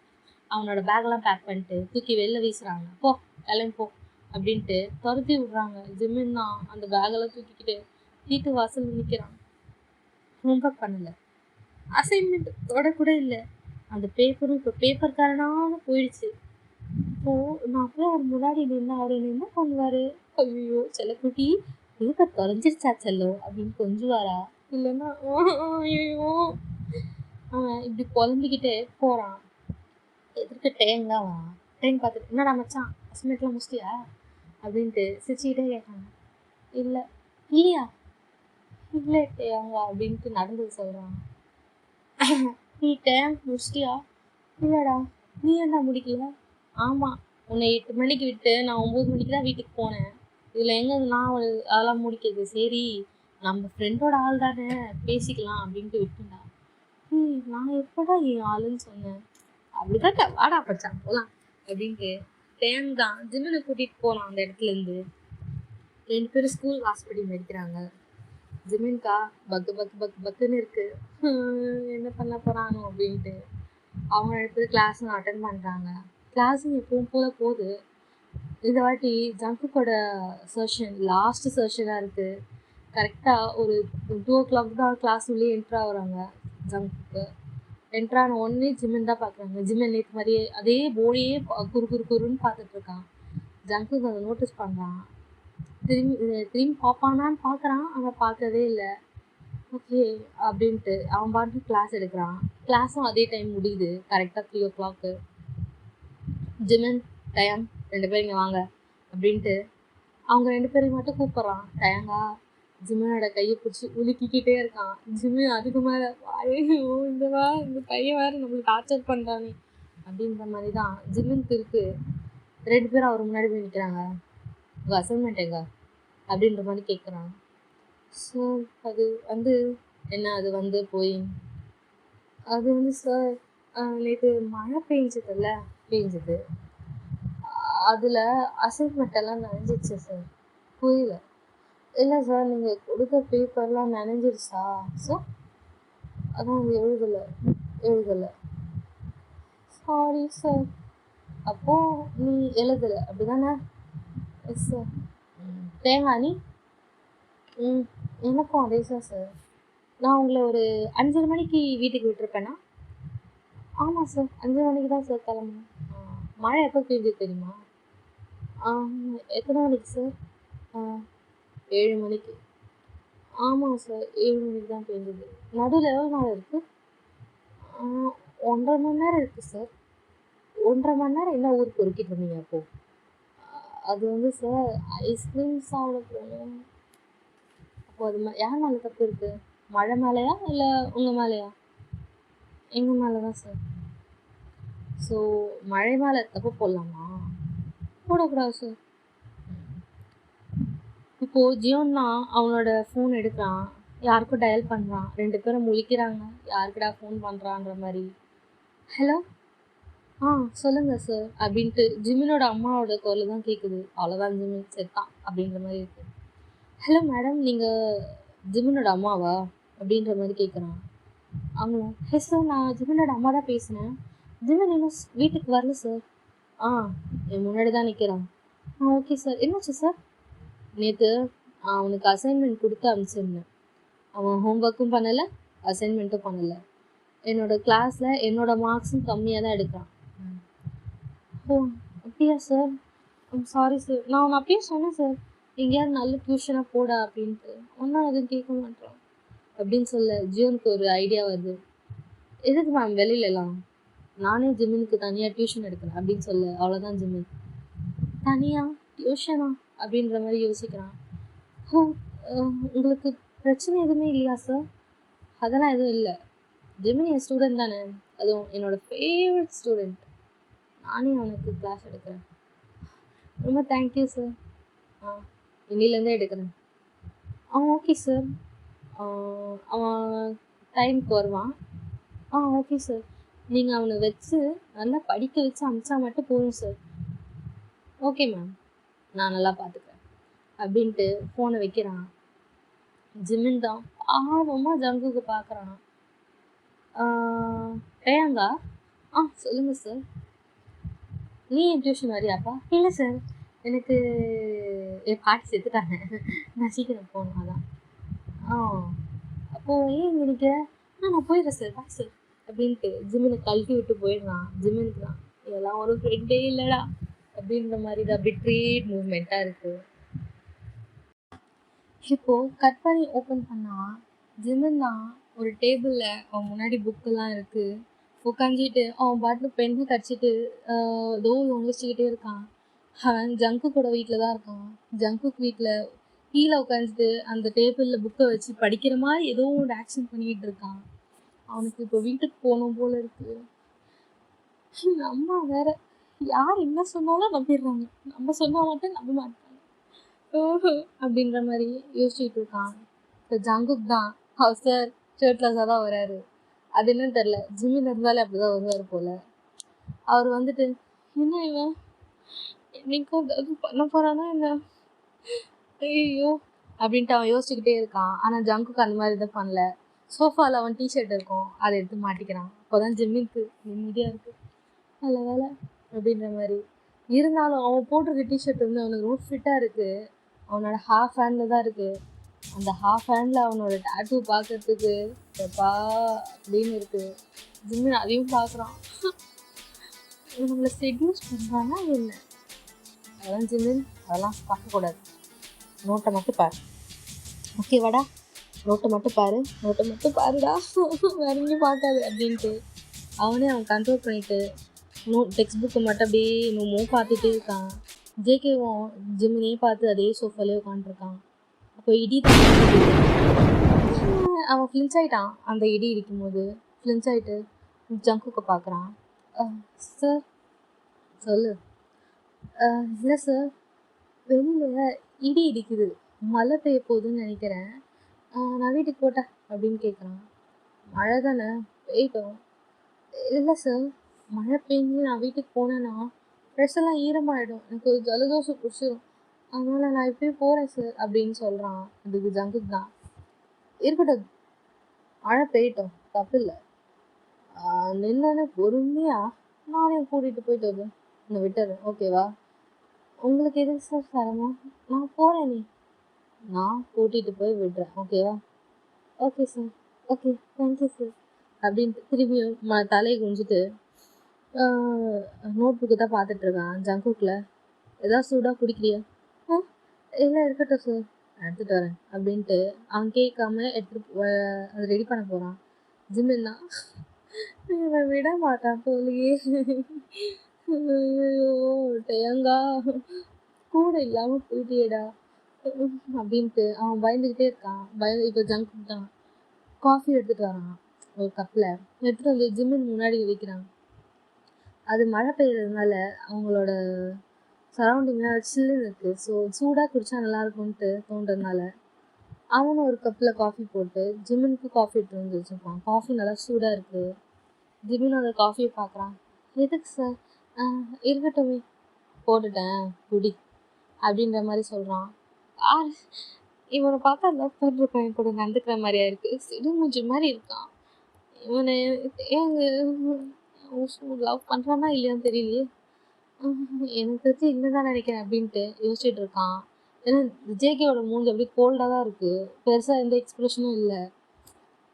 அவனோட பேக்கெல்லாம் பேக் பண்ணிட்டு தூக்கி வெளில வீசுகிறாங்க. போ கிளம்பி போ அப்படின்ட்டு துரத்தி விட்றாங்க. ஜிம்மின் தான் அந்த பேக்கெல்லாம் தூக்கிக்கிட்டு வீட்டு வாசல் நிற்கிறான். ஹோம்ஒர்க் பண்ணலை, அசைன்மெண்ட் தொடக்கூட இல்லை. அந்த பேப்பரும் இப்போ பேப்பர்காரனாக போயிடுச்சு. இப்போது நான் போய் அவர் முன்னாடி நின்று அவர் என்ன பண்ணுவார்? ஐயோ செல்லக்குட்டி பேப்பர் தொலைஞ்சிருச்சா செல்லோ அப்படின்னு கொஞ்சுவாரா? இல்லைன்னா ஐயோ. அவன் இப்படி குழம்பிக்கிட்டே போகிறான். எதிர்க்க டேங் தான் வரான். டேங் பார்த்துட்டு, என்னடா மச்சான் அசைன்மெண்ட்லாம் முடிச்சிட்டியா அப்படின்ட்டு சிரிச்சுக்கிட்டே கேட்காங்க. இல்லையா இல்லை டேங்க அப்படின்ட்டு நடந்தது சொல்கிறான். நீ டேங் முடிச்சிட்டியா? இல்லைடா. நீ என்ன முடிக்கல? ஆமாம், உன்னை 8 மணிக்கு விட்டு நான் 9 மணிக்கு தான் வீட்டுக்கு போனேன். இதில் எங்கே நான் அதெல்லாம் முடிக்கிறது? சரி நம்ம ஃப்ரெண்டோட ஆள் தானே, பேசிக்கலாம் அப்படின்ட்டு விட்டுண்டா. நான் எப்படா என் ஆளுன்னு சொன்னேன்? அப்படிதான் வாடா பச்சான் போகலாம் அப்படின்ட்டு டேங் தான் ஜிம்மினை கூட்டிகிட்டு போகலாம். அந்த இடத்துலேருந்து 2 பேரும் ஸ்கூல் ஹாஸ்பிட்டல் மெடிக்கிறாங்க. ஜிமின்கா பக்குன்னு இருக்கு, என்ன பண்ண போகிறானோ அப்படின்ட்டு. அவங்க 2 பேரும் கிளாஸும் அட்டன் பண்ணுறாங்க. கிளாஸும் எப்பவும் போல போகுது. இந்த வாட்டி ஜங்குக்கோட செஷன் லாஸ்ட் செஷனாக இருக்குது. கரெக்டாக ஒரு 2 o'clock தான் கிளாஸ் உள்ளே என்ட்ரு ஆகுறாங்க. ஜங்குக்கு என்ட்ரான உடனே ஜிம்மின் தான் பார்க்குறாங்க. ஜிம்மின் நேற்று மாதிரியே அதே போர்டையே குறுன்னு பார்த்துட்ருக்கான். ஜங்குக்கு அதை நோட்டீஸ் பண்ணுறான். திரும்பி பார்ப்பானான்னு பார்க்குறான், ஆனால் பார்க்கவே இல்லை. ஓகே அப்படின்ட்டு அவன் பாட்டு கிளாஸ் எடுக்கிறான். கிளாஸும் அதே டைம் முடியுது, கரெக்டாக 3 o'clock. ஜிமின் டயம் 2 பேரும் இங்கே வாங்க அப்படின்ட்டு அவங்க 2 பேரையும் மட்டும் கூப்பிட்றான். டயங்கா ஜிமினோட கையை பிடிச்சி உலுக்கிக்கிட்டே இருக்கான். ஜிமின் அதுக்கு மேலே ஐயோ இந்த பையன் வேறு நம்மளுக்கு டார்ச்சர் பண்ணுறானே அப்படின்ற மாதிரி தான் ஜிமினுக்கு இருக்குது. 2 பேரும் அவர் முன்னாடி போய் நிற்கிறாங்க. உங்கள் அசைன்மெண்ட் எங்க அப்படின்ற மாதிரி கேட்குறாங்க. சார் அது என்ன அது போய் அது சார் நேற்று மழை பெஞ்சது, அதில் அசைன்மெண்ட் எல்லாம் நனைஞ்சிச்சு சார். புரியல. இல்லை சார் நீங்கள் கொடுத்த பேப்பர்லாம் நனைஞ்சிருச்சா சார்? அதான் அது எழுதலை. Sorry sir. அப்போது நீ எழுதலை அப்படி தானே? Yes sir. தேங்காய் நீ? ம். எனக்கும் அதே தான் சார். நான் உங்கள ஒரு 5:30 மணிக்கு வீட்டுக்கு விட்டுருப்பேனா? ஆமாம் சார். 5:30 மணிக்கு தான் சார் கிளம்பணும். மழை எப்போ பெய்யுது தெரியுமா? எத்தனை மணிக்கு சார்? ஆ 7 மணிக்கு. ஆமாம் சார். 7 மணிக்கு தான் பெய்ஞ்சது. நடுவில் எவ்வளோ நேரம் இருக்கு? 1 1/2 மணி நேரம் இருக்கு சார். 1 1/2 மணி நேரம் என்ன ஊருக்கு பொறுக்கிட்டு இருந்தீங்க அப்போ? அது வந்து சார் ஐஸ்கிரீம் சாப்பிட போனோம். அப்போ அது யார் மேலே தப்பு இருக்கு? மழை மேலேயா இல்லை உங்கள் மேலேயா? எங்கள் மேலே தான் சார். ஸோ மழை மேலே தப்பு போடலாமா? போடக்கூடாது சார். இப்போது ஜியோன்னா அவனோட ஃபோன் எடுக்கிறான், யாருக்கும் டயல் பண்ணுறான், 2 பேரும் முழிக்கிறாங்க, யாருக்குடா ஃபோன் பண்ணுறான்ற மாதிரி. ஹலோ, சொல்லுங்கள் சார் அப்படின்ட்டு ஜிமினோட அம்மாவோட குரல் தான் கேட்குது. அவ்வளோதான், ஜிமின் செத்தான் அப்படின்ற மாதிரி இருக்குது. ஹலோ மேடம், நீங்கள் ஜிமினோட அம்மாவா அப்படின்ற மாதிரி கேட்குறான். அவங்களா, ஹே சார், நான் ஜிமினோட அம்மா தான் பேசுனேன். ஜிமின் இன்னும் வீட்டுக்கு வரல சார். என் முன்னாடி தான் நிற்கிறான். Okay sir. என்னாச்சு சார்? நேற்று அவனுக்கு அசைன்மெண்ட் கொடுத்து அனுப்பிச்சிருந்தேன். அவன் ஹோம்ஒர்க்கும் பண்ணலை, அசைன்மெண்ட்டும் பண்ணலை. என்னோடய கிளாஸில் என்னோடய மார்க்ஸும் கம்மியாக தான் எடுக்கிறான். ஓ அப்படியா சார்? Sorry sir. நான் அவனை அப்படியே சொன்னேன் சார், எங்கேயாவது நல்ல டியூஷனாக போடா அப்படின்ட்டு. ஒன்றும் எதுவும் கேட்க மாட்டான் அப்படின்னு சொல்ல ஜியோனுக்கு ஒரு ஐடியா வருது. எதுக்கு மேம் வெளியிலலாம்? நானே ஜிமினுக்கு தனியாக டியூஷன் எடுக்கிறேன் அப்படின்னு சொல்ல. அவ்வளோதான் ஜிமின். தனியாக டியூஷனா அப்படின்ற மாதிரி யோசிக்கிறான். உங்களுக்கு பிரச்சனை எதுவுமே இல்லையா சார்? அதெல்லாம் எதுவும் இல்லை. ஜெமினி என் ஸ்டூடெண்ட் தானே, அதுவும் என்னோடய ஃபேவரட் ஸ்டூடெண்ட். நானே அவனுக்கு கிளாஸ் எடுக்கிறேன். ரொம்ப தேங்க்யூ சார். இன்னிலேருந்தே எடுக்கிறேன். Okay sir. அவன் டைமுக்கு வருவான். Okay sir. நீங்கள் அவனை வச்சு நல்லா படிக்க வச்சு அனுப்பிச்சா மட்டும் போதும் சார். ஓகே மேம், நான் நல்லா பார்த்துக்கிறேன் அப்படின்ட்டு ஃபோனை வைக்கிறான். ஜிமின் தான் ஆர்வமாக ஜங்குக்கு பார்க்குறான். ரேயாங்கா, சொல்லுங்கள் சார். நீ என் டியூஷன் வரியாப்பா? இல்லை சார், எனக்கு என் பாட்டி செத்துட்டாங்க, நான் சீக்கிரம் போகணும், அதான். அப்போது ஏன் இங்கே நிற்கிறேன்? நான் போயிடுறேன் சார், பாய் சார் அப்படின்ட்டு ஜிமினை கழட்டி விட்டு போயிடுறான். ஜிமினுக்கு தான் இதெல்லாம் ஒரு ஃப்ரெண்டே இல்லைடா அப்படின்ற மாதிரி தான் பிட்ரேட் மூவ்மெண்ட்டாக இருக்குது. இப்போது கட் பண்ணி ஓப்பன் பண்ணால் ஜிமின் தான் ஒரு டேபிளில் அவன் முன்னாடி புக்கெல்லாம் இருக்குது உட்காந்துட்டு அவன் பாட்டு பெண்ணை கடிச்சிட்டு ஏதோ யோசிச்சுக்கிட்டே இருக்கான். அவன் ஜங்கு கூட வீட்டில் தான் இருக்கான். ஜங்குக்கு வீட்டில் கீழே உட்காந்துட்டு அந்த டேபிளில் புக்கை வச்சு படிக்கிற மாதிரி ஏதோ ஒரு ஆக்ஷன் பண்ணிக்கிட்டு இருக்கான். அவனுக்கு இப்போ வீட்டுக்கு போகணும் போல இருக்குது. அம்மா வேற யார் என்ன சொன்னாலும் நம்பிடுறாங்க, நம்ம சொன்னால் மட்டும் நம்ப மாட்டாங்க. ஓஹோ அப்படின்ற மாதிரி யோசிச்சுட்டு இருக்கான். இப்போ ஜங்குக் தான் அவர் சார் ஷர்ட்லெஸ்ஸாக தான் வராரு. அது என்னன்னு தெரில, ஜிம்மில் இருந்தாலே அப்படி தான் வருவார் போல். அவர் வந்துட்டு, என்ன இவன் என்னைக்கும் ஏதாவது பண்ண போகிறானா என்ன, ஐயோ அப்படின்ட்டு அவன் யோசிச்சுக்கிட்டே இருக்கான். ஆனால் ஜங்குக்கு அந்த மாதிரி எதுவும் பண்ணல. சோஃபாவில் அவன் டிஷர்ட் இருக்கும், அதை எடுத்து மாட்டிக்கிறான். அப்போ தான் ஜிம்மிக்கு நிம்மதியாக இருக்குது. நல்ல வேலை அப்படின்ற மாதிரி. இருந்தாலும் அவன் போட்டிருக்க டிஷர்ட் வந்து அவனுக்கு ரொம்ப ஃபிட்டாக இருக்குது. அவனோட ஹாஃப் ஹேண்டில் தான் இருக்குது. அந்த ஹாஃப் ஹேண்டில் அவனோட டேட்டூ பார்க்கறதுக்கு எப்பா அப்படின்னு இருக்குது. ஜிம்மின் அதையும் பார்க்குறான். நம்மளை செட்யூஸ் பண்ணுறான்னா என்ன? அதெல்லாம் ஜிம்மின், அதெல்லாம் பார்க்கக்கூடாது. நோட்டை மட்டும் பாரு, ஓகேவாடா? நோட்டை மட்டும் பாரு, நோட்டை மட்டும் பாருடா, வேற எங்கேயும் பார்க்காது அப்படின்ட்டு அவனே அவன் கண்ட்ரோல் பண்ணிட்டு டெக்ஸ்ட் புக்கை மட்டும் அப்படியே இன்னும் பார்த்துட்டே இருக்கான். ஜேகேவும் ஜிம்மினையும் பார்த்து அதே சோஃபாலே உட்காந்துருக்கான். அப்போ இடி தான் அவன் ஃப்ளின்ச் ஆகிட்டான். அந்த இடி இடிக்கும் போது ஃப்ளின்ச் ஆகிட்டு ஜங்குக்கு பார்க்குறான். சார் சொல்லு. இல்லை சார், வெளியில் இடி இடிக்குது, மழை பெய்ய போகுதுன்னு நினைக்கிறேன், நான் வீட்டுக்கு போட்டேன் அப்படின்னு கேட்குறான். மழை தானே, பெய்யட்டும். இல்லை சார், மழை பெஞ்சு நான் வீட்டுக்கு போனேன்னா ட்ரெஸ்ஸெல்லாம் ஈரமாகிடும், எனக்கு ஒரு ஜலதோஷம் பிடிச்சிடும், அதனால் நான் இப்போயே போகிறேன் சார் அப்படின்னு சொல்கிறான். அதுக்கு ஜங்குக்கு தான், இருக்கட்டும் மழை பெய்யட்டும், தப்பு இல்லை, நின்று பொறுமையாக நானே கூட்டிகிட்டு போயிட்டு வருவேன், என்னை விட்டுறேன், ஓகேவா? உங்களுக்கு எதுக்கு சார் சிரமம்? நான் போறேன் நீ. நான் கூட்டிட்டு போய் விடுறேன். ஓகேவா? Okay sir. Okay. Thank you sir. அப்படின்ட்டு திரும்பியும் தலையை குனிஞ்சிட்டு நோட் புக்கு தான் பார்த்துட்டு இருக்கான். ஜங்குக்கில் ஏதாவது சூடாக குடிக்கிறியா? ஆ இல்லை இருக்கட்டும் சார். நான் எடுத்துகிட்டு வரேன் அப்படின்ட்டு அவன் கேட்காம எடுத்துகிட்டு அதை ரெடி பண்ண போகிறான். ஜிம்மின்னா இவன் விட மாட்டான் போலியே. ஐயோ டேங்கா கூட இல்லாமல் போயிட்டியேடா அப்படின்ட்டு அவன் பயந்துக்கிட்டே இருக்கான். இப்போ ஜங்க் தான் காஃபி எடுத்துகிட்டு வரான். ஒரு கப்பில் எடுத்துகிட்டு வந்து ஜிம்மின் முன்னாடி வைக்கிறான். அது மழை பெய்யறதுனால அவங்களோட சரௌண்டிங்லாம் சில்லுன்னு இருக்குது. ஸோ சூடாக குடித்தா நல்லாயிருக்கும்ன்ட்டு தோன்றதுனால அவனும் ஒரு கப்பில் காஃபி போட்டு ஜிம்மினுக்கு காஃபி எடுத்து வந்து வச்சுருப்பான். காஃபி நல்லா சூடாக இருக்குது. ஜிம்மின் அந்த காஃபியை பார்க்குறான். எதுக்கு சார்? இருக்கட்டுமே, போட்டுட்டேன் குடி அப்படின்ற மாதிரி சொல்கிறான். இவனை பார்த்தா லவ் பண்ணுற பையன் கூட நடந்துக்கிற மாதிரியா இருக்குது. சிடுமூஞ்சி மாதிரி இருக்கான் இவனை. ஏங்க லவ் பண்ணுறானா இல்லையான்னு தெரியலையே. எனக்கு தெரிஞ்சு இல்லைதான் நினைக்கிறேன் அப்படின்ட்டு யோசிச்சுட்டு இருக்கான். ஏன்னா ஜேகேவோட மூஞ்சி அப்படியே கோல்டாக தான் இருக்குது. பெருசாக எந்த எக்ஸ்ப்ரெஷனும் இல்லை.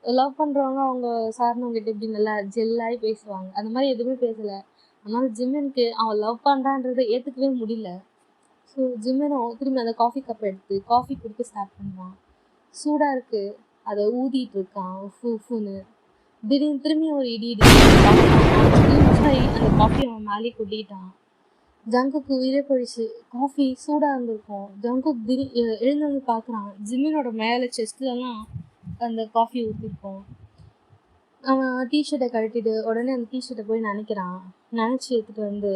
லவ் பண்ணுறவங்க அவங்க சார்ந்தவங்ககிட்ட இப்படி நல்லா ஜெல்லாகி பேசுவாங்க. அந்த மாதிரி எதுவுமே பேசலை. அதனால ஜிம்மினுக்கு அவன் லவ் பண்ணுறான்றதை ஏற்றுக்கவே முடியல. ஸோ ஜிம்மினும் திரும்பி அந்த காஃபி கப்பை எடுத்து காஃபி குடிக்க ஸ்டார்ட் பண்ணுவான். சூடாக இருக்குது, அதை ஊதிட்டு இருக்கான் ஃபுன்னு. திடீர்னு திரும்பி ஒரு இடி அந்த காஃபி அவன் மேலே கொட்டிட்டான். ஜங்குக்கு உயிரே போயிடுச்சு. காஃபி சூடாக இருந்திருக்கும். ஜங்குக் எழுந்து வந்து பார்க்குறான். ஜிம்மினோட மேலே செஸ்ட்லலாம் அந்த காஃபி ஊற்றிருக்கோம். அவன் டிஷர்ட்டை கழட்டிட்டு உடனே அந்த டிஷர்ட்டை போய் நினைக்கிறான். நினச்சி எடுத்துகிட்டு வந்து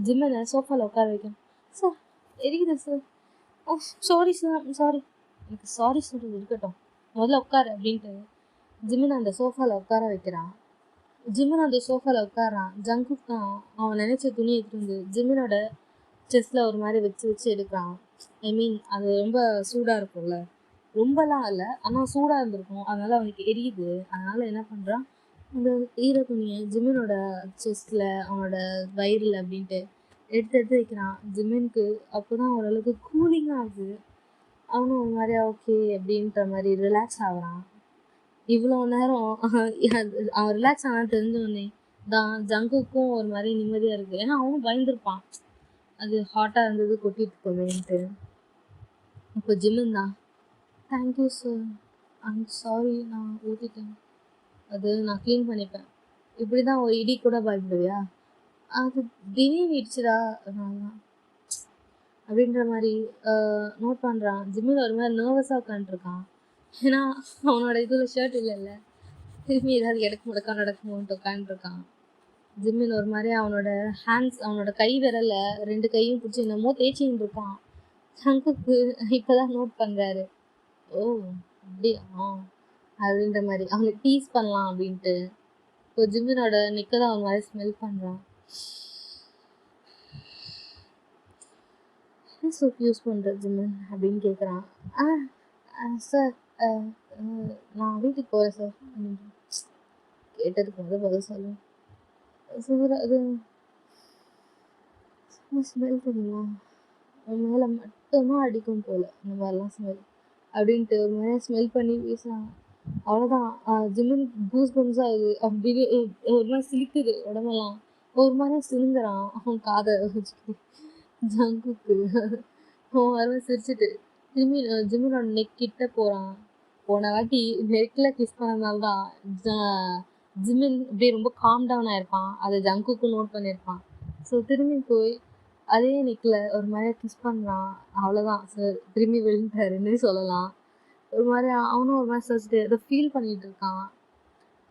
ஜிம்மினை சோஃபாவில் உட்கார வைக்கணும். சார் எரியுது சார். Sorry sir, sorry. எனக்கு சாரி சொல்கிறது இருக்கட்டும், முதல்ல உட்காரு அப்படின்ட்டு ஜிம்மின் அந்த சோஃபாவில் உட்கார வைக்கிறான். ஜிம்மின் அந்த சோஃபாவில் உட்காரான். ஜங்குக் தான் அவன் நினச்ச துணி எடுத்துட்டு வந்து ஜிம்மினோட செஸ்ட்டில் ஒரு மாதிரி வச்சு எடுக்கிறான். ஐ மீன் அது ரொம்ப சூடாக இருக்கும்ல, ரொம்பலாம் இல்லை, ஆனால் சூடாக இருந்திருக்கும். அதனால் அவனுக்கு எரியுது. அதனால் என்ன பண்ணுறான், அந்த ஈர துணியை ஜிம்மினோட செஸ்ட்டில் அவனோட வயிறில் அப்படின்ட்டு எடுத்து வைக்கிறான். ஜிம்மினுக்கு அப்போ தான் ஓரளவுக்கு கூலிங்காக ஆகுது. அவனும் ஒரு மாதிரியா ஓகே அப்படின்ற மாதிரி ரிலாக்ஸ் ஆகுறான். இவ்வளோ நேரம் அவன் ரிலாக்ஸ் ஆனால் தெரிஞ்சோடனே தான் ஜங்குக்கும் ஒரு மாதிரி நிம்மதியாக இருக்குது. ஏன்னா அவனும் பயந்துருப்பான், அது ஹாட்டாக இருந்தது கொட்டிட்டு போவேன்ட்டு. இப்போ ஜிம்மின் தான், தேங்க்யூ சார், ஐம் சாரி, நான் ஊற்றிட்டேன், அது நான் க்ளீன் பண்ணிப்பேன். இப்படி தான் ஒரு இடி கூட பயப்படுவியா? அது திடீர்னு இடிச்சுதா அதனால தான் அப்படின்ற மாதிரி நோட் பண்ணுறான். ஜிம்மின் ஒரு மாதிரி நர்வஸாக உட்காந்துருக்கான். ஏன்னா அவனோட இதில் ஷர்ட் இல்லைல்ல, திரும்பி ஏதாவது நடக்குமோன்ட்டு உட்காந்துருக்கான். ஜிம்மின் ஒரு மாதிரி அவனோட ஹேண்ட்ஸ், அவனோட கை விரல 2 கையும் பிடிச்சி என்னமோ தேய்ச்சின்னு இருக்கான். ஜங்குக்கு இப்போதான் நோட் பண்ணுறாரு. ஓ அப்படியா அப்படின்ற மாதிரி அவனை டீஸ் பண்ணலாம் அப்படின்ட்டு இப்போ ஜிம்மினோட நிற்க தான் அவன் மாதிரி ஸ்மெல் பண்ணுறான். என்ன சோப் யூஸ் பண்ணுற ஜிம்மின் அப்படின்னு கேட்குறான். சார் நான் வீட்டுக்கு போகிறேன் சார். கேட்டதுக்கு பதில் சொல்லுவேன் சார். அது ஸ்மெல் தெரியுமா, உன் மேலே மட்டும்தான் அடிக்கும் போல் இந்த மாதிரிலாம் ஸ்மெல் அப்படின்ட்டு ஒரு மாதிரி ஸ்மெல் பண்ணி பேசுகிறான். அவ்வளோதான். ஜிம்மின் கூஸ் பம்ஸ் ஆகுது. அப்படின்னு ஒரு மாதிரி சிலிக்குது உடம்பெல்லாம். ஒரு மாதிரி சிலுங்குறான் அவன் காதை வச்சுக்கிட்டு. ஜங்குக்கு அவன் வர சிரிச்சுட்டு திரும்பி ஜிம்மினோட நெக் கிட்ட போகிறான். போன வாட்டி நெக்கில் கிஸ் பண்ணதுனால தான் ஜிம்மின் இப்படியே ரொம்ப காம் டவுன் ஆகிருப்பான். அதை ஜங்குக்கு நோட் பண்ணியிருப்பான். ஸோ திரும்பி போய் அதே நெக்கில் ஒரு மாதிரியா கிஸ் பண்ணுறான். அவ்வளோதான் சார், திரும்பி விழுந்தாருன்னு சொல்லலாம். ஒரு மாதிரி அவனும் ஒரு மாதிரி சர்ச்சிட்டு அதை ஃபீல் பண்ணிகிட்டு இருக்கான்.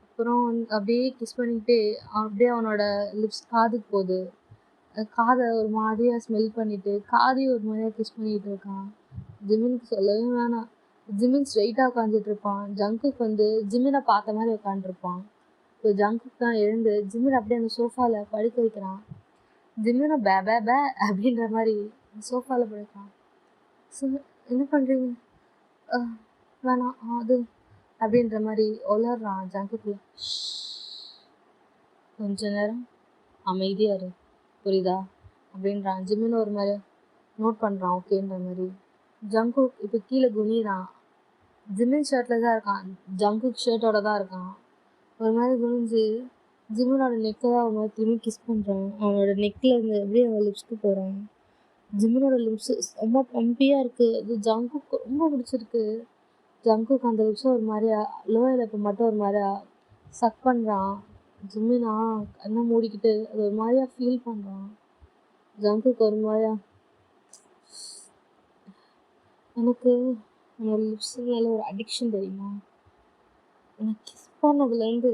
அப்புறம் அப்படியே கிஸ் பண்ணிக்கிட்டே அப்படியே அவனோட லிப்ஸ் காதுக்கு போகுது. காதை ஒரு மாதிரியாக ஸ்மெல் பண்ணிவிட்டு காதையும் ஒரு மாதிரியாக கிஸ் பண்ணிகிட்டு இருக்கான். ஜிம்மினுக்கு சொல்லவே வேணாம். ஜிம்மின் ஸ்ட்ரைட்டாக உட்காந்துட்டு இருப்பான். ஜங்குக்கு வந்து ஜிம்மினை பார்த்த மாதிரி உட்காந்துருப்பான். இப்போ ஜங்குக்கு தான் எழுந்து ஜிம்மின் அப்படியே அந்த சோஃபாவில் படுக்க வைக்கிறான். ஜிம்மினும் பே பே பே அப்படின்ற மாதிரி சோஃபாவில் படுக்கிறான். என்ன பண்ணுறீங்க? வேணாம் அது அப்படின்ற மாதிரி உளர்றான் ஜங்குக்கு. கொஞ்ச நேரம் அமைதியாக இரு, புரியுதா? அப்படின்றான். ஜிமின் ஒரு மாதிரி நோட் பண்ணுறான் ஓகேன்ற மாதிரி. ஜங்குக் இப்போ கீழே குனிறான். ஜிமின் ஷர்ட்டில் தான் இருக்கான், ஜங்குக் ஷர்ட்டோட தான் இருக்கான். ஒரு மாதிரி குனிஞ்சு ஜிமினோட நெக்கை தான் ஒரு மாதிரி திரும்பி கிஸ் பண்ணுறான். அவனோட நெக்கில் இருந்து அப்படியே அவன் லிப்ஸ்க்கு போகிறான். ஜிமினோட லிப்ஸு ரொம்ப பம்பியாக இருக்குது. அது ஜங்குக்கு ரொம்ப பிடிச்சிருக்கு. ஜங்குக்கு அந்த லிப்ஸை ஒரு மாதிரியா லோயர் லிப்பை மட்டும் ஒரு மாதிரியா சக் பண்ணுறான். ஜிமினா கண்ணை மூடிக்கிட்டு அது ஒரு மாதிரியா ஃபீல் பண்ணுறான். ஜங்குக்கு ஒரு மாதிரியா எனக்கு என்னோட லிப்ஸ் மேலே ஒரு அடிக்ஷன் தெரியுமா, எனக்கு கிஸ் பண்ணதுலேருந்து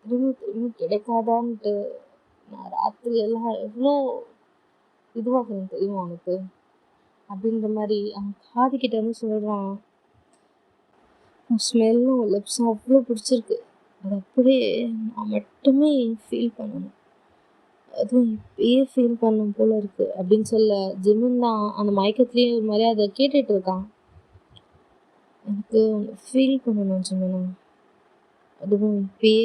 திரும்பி திரும்பி கிடைக்காதான்ட்டு நான் ராத்திரி எல்லாம் எவ்வளோ இதுவாகிறேன் தெரியுமா உனக்கு அப்படின்ற மாதிரி அவன் காதுகிட்ட வந்து சொல்கிறான். ஸ்மெல்லும் லிப்ஸும் அவ்வளோ பிடிச்சிருக்கு, அது அப்படியே நான் மட்டுமே ஃபீல் பண்ணணும், அதுவும் இப்பயே ஃபீல் பண்ணணும் போல இருக்கு அப்படின்னு சொல்ல ஜிமின் தான் அந்த மயக்கத்துலேயே ஒரு மாதிரி அதை கேட்டுட்டு இருக்கான். எனக்கு ஃபீல் பண்ணணும் ஜிமினா, அதுவும் இப்பயே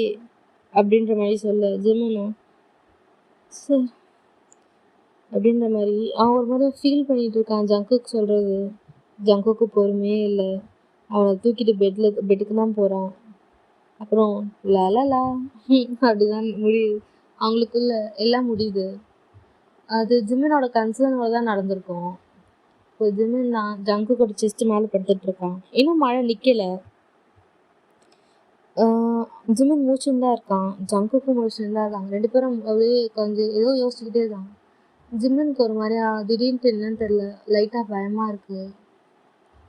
அப்படின்ற மாதிரி சொல்ல ஜிமினா சார் அப்படின்ற மாதிரி அவன் ஒரு மாதிரி ஃபீல் பண்ணிட்டு இருக்கான். ஜங்குக்கு சொல்கிறது ஜங்குக்கு பொறுமையே இல்லை. அவனை தூக்கிட்டு பெட்டுக்கு தான் போகிறான். அப்புறம் லலலா அப்படிதான் முடியுது, அவங்களுக்குள்ள எல்லாம் முடியுது. அது ஜிமினோட கன்சர்னோட தான் நடந்திருக்கும். இப்போ ஜிமின் தான் ஜங்குக்கோட செஸ்ட் மேலே படுத்துட்டு இருக்கான். இன்னும் மழை நிற்கலை. ஜிமின் மூச்சுன்னு தான் இருக்கான், ஜங்குக்கும் மூச்சுன்னு தான் இருக்காங்க. ரெண்டு பேரும் அப்படியே கொஞ்சம் ஏதோ யோசிச்சுக்கிட்டே இருக்காங்க. ஜிமினுக்கு ஒரு மாதிரியா திடீர்னு என்னன்னு தெரியல, லைட்டாக பயமாக இருக்குது.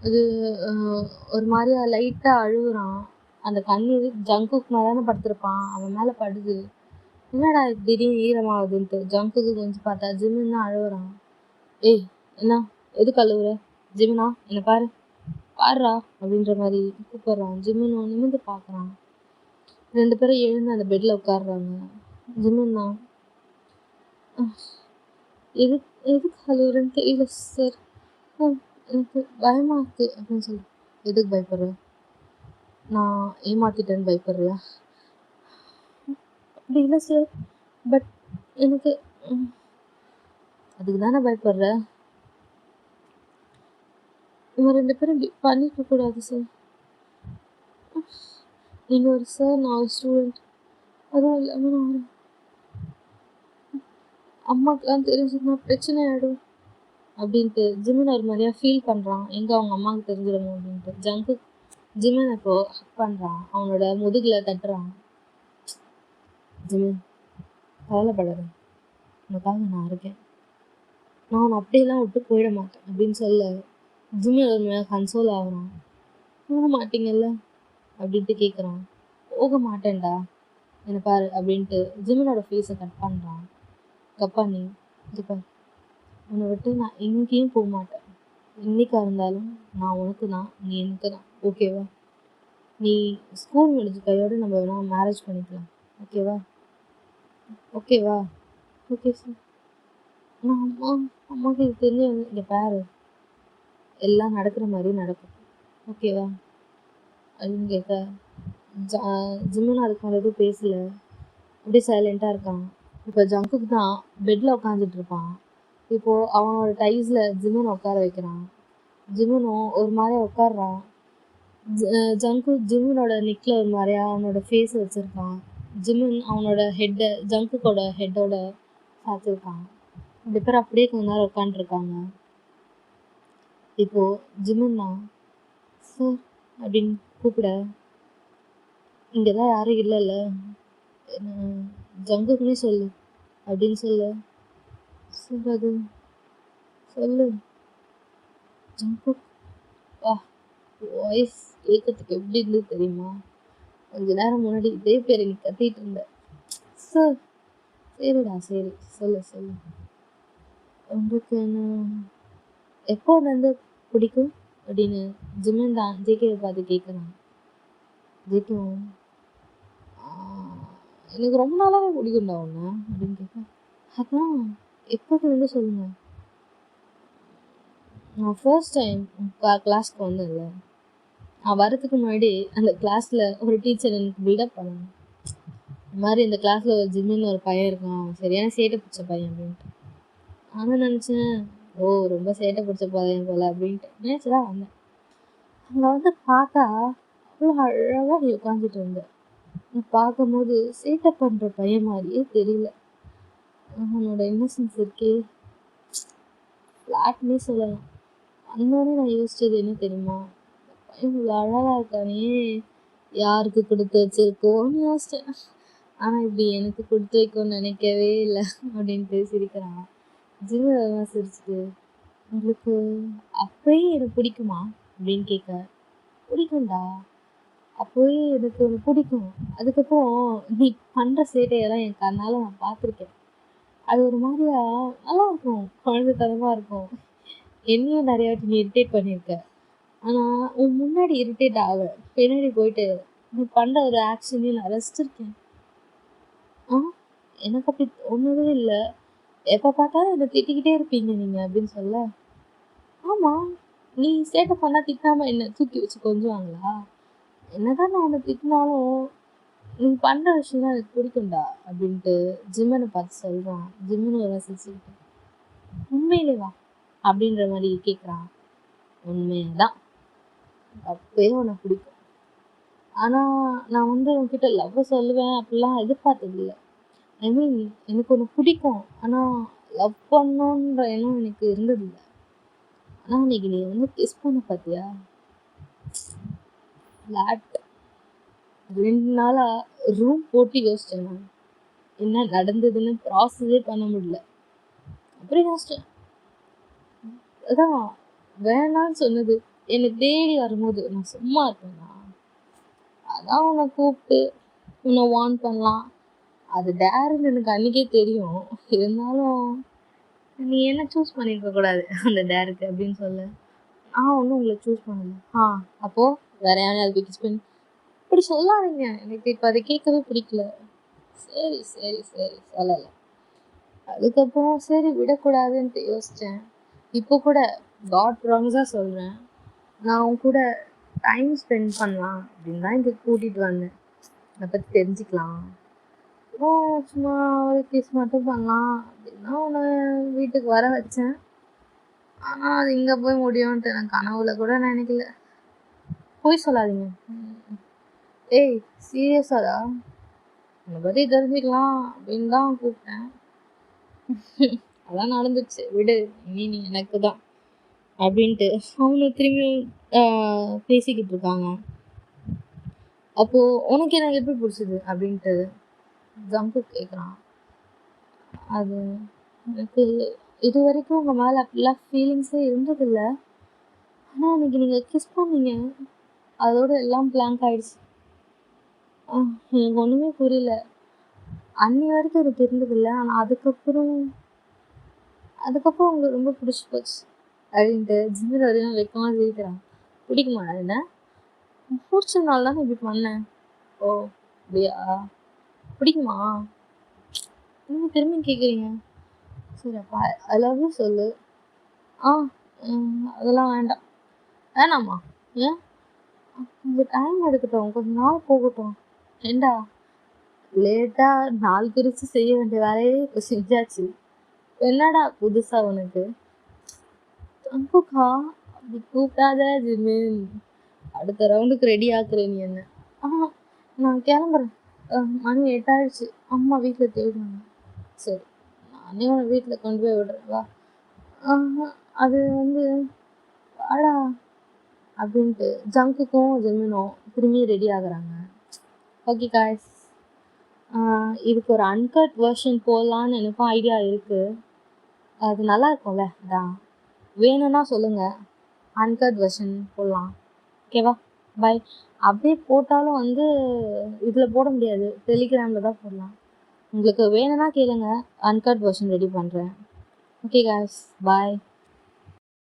அது ஒரு மாதிரியா லைட்டாக அழுகுறான். அந்த கண்ணீர் ஜங்குக்கு மேலே தானே படுத்திருப்பான், அவன் மேலே படுது. என்னடா திடீர்னு ஈரமாகுதுன்ட்டு ஜங்குக்கு கொஞ்சம் பார்த்தா ஜிமின் தான் அழுகுறான். ஏய் என்ன எதுக்கு அழுகுற, ஜிமினா என்னை பாரு பாருடா அப்படின்ற மாதிரி கூப்பிட்றான். ஜிமின் நிமிர்ந்து பார்க்குறான். ரெண்டு பேரும் எழுந்து அந்த பெட்டில் உட்காடுறாங்க. ஜிமின் தான் எதுக்கு அழுகுறேன்னு தெரியல சார், எனக்கு பயமாக இருக்குது அப்படின்னு சொல்லி. எதுக்கு பயப்படுற, நான் ஏமாத்திட்டேன்னு பயப்படுறியா? அப்படி இல்லை சார், பட் எனக்கு அதுக்கு தானே பயப்படுற. இவங்க ரெண்டு பேரும் இப்படி பண்ணிக்கக்கூடாது சார். நீங்கள் ஒரு சார், நான் ஒரு ஸ்டூடெண்ட். அதுவும் இல்லாமல் நான் ஒரு அம்மாக்கெலாம் தெரிஞ்சுன்னா பிரச்சனை ஆகிடும் அப்படின்ட்டு ஜிமின் ஒரு மாதிரியாக ஃபீல் பண்ணுறான். எங்கே அவங்க அம்மாவுக்கு தெரிஞ்சிடணும் அப்படின்ட்டு. ஜங்கு ஜிமின் இப்போ ஹக் பண்ணுறான், அவனோட முதுகில் தட்டுறான். ஜிமின் கவலைப்படாத, உனக்காக நான் இருக்கேன், நான் உன்னை அப்படியெல்லாம் விட்டு போயிட மாட்டேன் அப்படின்னு சொல்ல ஜிமின் ஒரு மாதிரியாக கன்சோல் ஆகுறான். போக மாட்டீங்கல்ல அப்படின்ட்டு கேட்குறான். போக மாட்டேன்டா என்னை பாரு அப்படின்ட்டு ஜிமினோட ஃபேஸை கட் பண்ணுறான். கட் பண்ணி இது பாரு, உன்னை விட்டு நான் எங்கேயும் போக மாட்டேன், இன்னைக்கா இருந்தாலும் நான் உனக்கு தான், நீ எனக்கு தான், ஓகேவா? நீ ஸ்கூல் முடிஞ்ச கையோடு நம்ம வேணா மேரேஜ் பண்ணிக்கலாம், ஓகேவா? ஓகேவா? Okay sir. நான் அம்மாவுக்கு இது தெரிஞ்சு வந்து இங்கே பாரு, எல்லாம் நடக்கிற மாதிரி நடக்கும், ஓகேவா அப்படின்னு கேட்க ஜிமின் அதுக்கு மேலே எதுவும் பேசலை, அப்படியே சைலண்ட்டாக இருக்கான். இப்போ ஜங்குக்கு தான் பெட்டில் உட்காந்துட்டு இருப்பான். இப்போது அவனோட டைஸில் ஜிமின் உட்கார வைக்கிறான். ஜிமினும் ஒரு மாதிரியா உட்காடுறான். ஜங்கு ஜிமினோட நெக்கில் ஒரு மாதிரியா அவனோட ஃபேஸ் வச்சுருக்கான். ஜிமின் அவனோட ஹெட்டை ஜங்குக்கோட ஹெட்டோட சாத்திருக்கான். ரெண்டு பேரும் அப்படியே கொஞ்ச நேரம் உட்காந்துருக்காங்க. இப்போது ஜிமின் தான் சார் அப்படின்னு கூப்பிட, இங்கே தான் யாரும் இல்லைல்ல, ஜங்குக்குன்னே சொல்லு அப்படின்னு சொல்லு சார். அது சொல்லு ஜங்கு. வா, வாய்ஸ் கேட்கறதுக்கு எப்படி இருந்தது தெரியுமா, கொஞ்ச நேரம் முன்னாடி இதே பேர் நீ கத்திட்டு இருந்த சார். சரிடா சரி, சொல்லு சொல்லு. உங்களுக்கு என்ன எப்போ வந்து பிடிக்கும் அப்படின்னு ஜிமின் தான் ஜேகேவை பார்த்து கேட்குறான். ஜேகேவும் எனக்கு ரொம்ப நாளாகவே பிடிக்கும்டா ஒன்று அப்படின்னு கேட்க, அதான் எப்போதுலேருந்து சொல்லுங்கள். நான் ஃபர்ஸ்ட் டைம் கிளாஸ்க்கு வந்தேன்ல, நான் வரதுக்கு முன்னாடி அந்த கிளாஸில் ஒரு டீச்சர் எனக்கு பில்டப் பண்ணாங்க. இந்த மாதிரி இந்த கிளாஸில் ஒரு ஜிம்மின்னு ஒரு பையன் இருக்கான், சரியான சேட்டை பிடிச்ச பையன் அப்படின்ட்டு. நானும் நினச்சேன், ஓ ரொம்ப சேட்டை பிடிச்ச பையன் போல அப்படின்ட்டு நினச்சி தான் வந்தேன். அங்கே வந்து பார்த்தா அவ்வளோ அழகாக நீ உட்காந்துட்டு இருந்த. நான் பார்க்கும்போது சேட்டை பண்ணுற பையன் மாதிரியே தெரியல. அவனோட இன்னசென்ஸ் இருக்கே ஃப்ளாட்னே சொல்லலாம். அந்தோடனே நான் யோசிச்சது என்ன தெரியுமா, பையன் இவ்வளோ அழகாக இருக்கானே யாருக்கு கொடுத்து வச்சிருக்கோன்னு யோசிச்சேன். ஆனால் இப்படி எனக்கு கொடுத்து வைக்கணும்னு நினைக்கவே இல்லை அப்படின்ட்டு சிரிக்கிறான். ஜிவன் சிரிச்சுட்டு, உங்களுக்கு அப்பயே எனக்கு பிடிக்குமா அப்படின்னு கேட்க, பிடிக்கும்டா, அப்போவே எனக்கு ஒன்று பிடிக்கும். அதுக்கப்புறம் நீ பண்ணுற சேட்டையெல்லாம் என் கண்ணால் நான் பார்த்துருக்கேன். அது ஒரு மாதிரியா நல்லா இருக்கும், குழந்தைத்தனமாக இருக்கும். என்னையும் நிறைய வாட்டி நீ இரிட்டேட் பண்ணியிருக்க. ஆனால் உன் முன்னாடி இரிட்டேட் ஆக பின்னாடி போயிட்டு நீ பண்ணுற ஒரு ஆக்ஷனையும் நான் ரசிச்சிருக்கேன். எனக்கு அப்படி ஒன்றுமே இல்லை. எப்போ பார்த்தாலும் என்னை திட்டிக்கிட்டே இருப்பீங்க நீங்கள் அப்படின்னு சொல்ல, ஆமாம், நீ சேட்டை பண்ணால் திட்டாமல் என்ன தூக்கி வச்சு கொஞ்சுவாங்களா? என்னதான் நான் உன்னை திட்டினாலும் நீ பண்ணுற விஷயம் தான் எனக்கு பிடிக்கும்டா அப்படின்ட்டு ஜிம்மனை பார்த்து சொல்கிறான். ஜிம்மனை ரசிச்சுக்கிட்டு, உண்மையிலே வா அப்படின்ற மாதிரி கேட்குறான். உண்மையாக தான் அப்பயே உனக்கு பிடிக்கும். ஆனால் நான் வந்து உன்கிட்ட லவ் சொல்லுவேன் அப்படிலாம் எதிர்பார்த்ததில்லை. ஐ மீன் எனக்கு ஒன்று பிடிக்கும், ஆனால் லவ் பண்ணணுன்ற எண்ணம் எனக்கு இருந்ததில்லை. ஆனால் இன்னைக்கு நீ வந்து கிஸ் பண்ண பார்த்தியா, ஃப்ளாட். 2 நாளாக ரூம் போட்டு யோசித்தேன். நான் என்ன நடந்ததுன்னு ப்ராசஸே பண்ண முடியல. அப்புறம் யோசித்தேன், அதான் வேணான்னு சொன்னது என்னை தேடி வரும்போது நான் சும்மா இருப்பேன்னா? அதான் உன்னை கூப்பிட்டு உன்னை வார்ன் பண்ணலாம், அது டேருன்னு எனக்கு அன்றைக்கே தெரியும். இருந்தாலும் நீ என்ன சூஸ் பண்ணியிருக்க கூடாது அந்த டேருக்கு அப்படின்னு சொல்ல, நான் ஒன்றும் உங்களை சூஸ் பண்ணலை. அப்போது வேற யாரையாவது கிஸ் பண்ணி அப்படி சொல்லாதீங்க, எனக்கு இப்போ அதை கேட்கவே பிடிக்கல. சரி சரி சரி சொல்லலை. அதுக்கப்புறம் சரி விடக்கூடாதுன்ட்டு யோசித்தேன். இப்போ கூட காட் ப்ராமிஸாக சொல்கிறேன், நான் உன் கூட டைம் ஸ்பெண்ட் பண்ணலாம் அப்படின்னு தான் இங்கே கூட்டிகிட்டு வந்தேன். அதை பற்றி தெரிஞ்சுக்கலாம், சும்மா ஒரு கிஸ் மட்டும் பண்ணலாம் அப்படின்னா உன்னை வீட்டுக்கு வர வச்சேன். ஆனால் அது இங்கே போய் முடியும்ன்ட்டு நான் கனவுல கூட நினைக்கல. போய் சொல்லாதீங்க. ஏய் சீரியஸாடா, உன்னை பற்றி தெரிஞ்சுக்கலாம் அப்படின்னு தான் கூப்பிட்டேன். அதான் நடந்துச்சு, விடு, இனி நீ எனக்கு தான் அப்படின்ட்டு அவங்க திரும்பியும் பேசிக்கிட்டு இருக்காங்க. அப்போது உனக்கு எனக்கு எப்படி பிடிச்சது அப்படின்ட்டு ஜங்கு கேட்குறான். அது எனக்கு இது வரைக்கும் உங்கள் மேலே அப்படிலாம் ஃபீலிங்ஸே இருந்ததில்லை. ஆனால் அன்றைக்கி நீங்கள் கிஸ் பண்ணீங்க, அதோட எல்லாம் பிளாங்க் ஆகிடுச்சு. எனக்கு ஒன்றுமே புரியல. அன்னி வரைக்கும் எனக்கு இருந்ததில்லை, ஆனால் அதுக்கப்புறம் உங்களுக்கு ரொம்ப பிடிச்சி போச்சு அப்படின்ட்டு ஜிம்மர் வரையும் வெக்கமாக சிரிக்கிறான். பிடிக்குமா என்ன? பிடிச்சதுனால தானே இப்படி பண்ணேன். ஓ அப்படியா, பிடிக்குமா? நீங்கள் திரும்பி கேட்குறீங்க. சரி அப்பா ஐ லவ் யூ சொல்லு. அதெல்லாம் வேணாமா? ஏன்? கொஞ்சம் டைம் எடுக்கட்டும், கொஞ்சம் நாள் போகட்டும். ஏண்டா லேட்டாக நாள் குறித்து செய்ய வேண்டிய வேலையே இப்போ செஞ்சாச்சு, என்னடா புதுசா உனக்கு? அங்குக்கா அப்படி கூப்பிடாத ஜிமின், அடுத்த ரவுண்டுக்கு ரெடி ஆக்குற நீ என்ன? நான் கிளம்புறேன், மணி 8 ஆயிடுச்சு, அம்மா வீட்டில் தேடுவாங்க. சரி நானே உன்னை வீட்டில் கொண்டு போய் விடுறேன் வா. அது வந்து வாடா அப்படின்ட்டு ஜங்குக்கும் ஜிமினும் திரும்பி ரெடி ஆகுறாங்க. ஓகே காய்ஸ், இதுக்கு ஒரு அன்கட் வெர்ஷன் போடலான்னு எனக்கும் ஐடியா இருக்குது. அது நல்லா இருக்கும்ல, அதான் வேணும்னா சொல்லுங்கள், அன்கட் வெர்ஷன் போடலாம். ஓகேவா? பை. அப்படியே போட்டாலும் வந்து இதில் போட முடியாது, டெலிகிராமில் தான் போடலாம். உங்களுக்கு வேணும்னா கேளுங்க, அன்கட் வெர்ஷன் ரெடி பண்ணுறேன். ஓகே காய்ஸ், பாய்.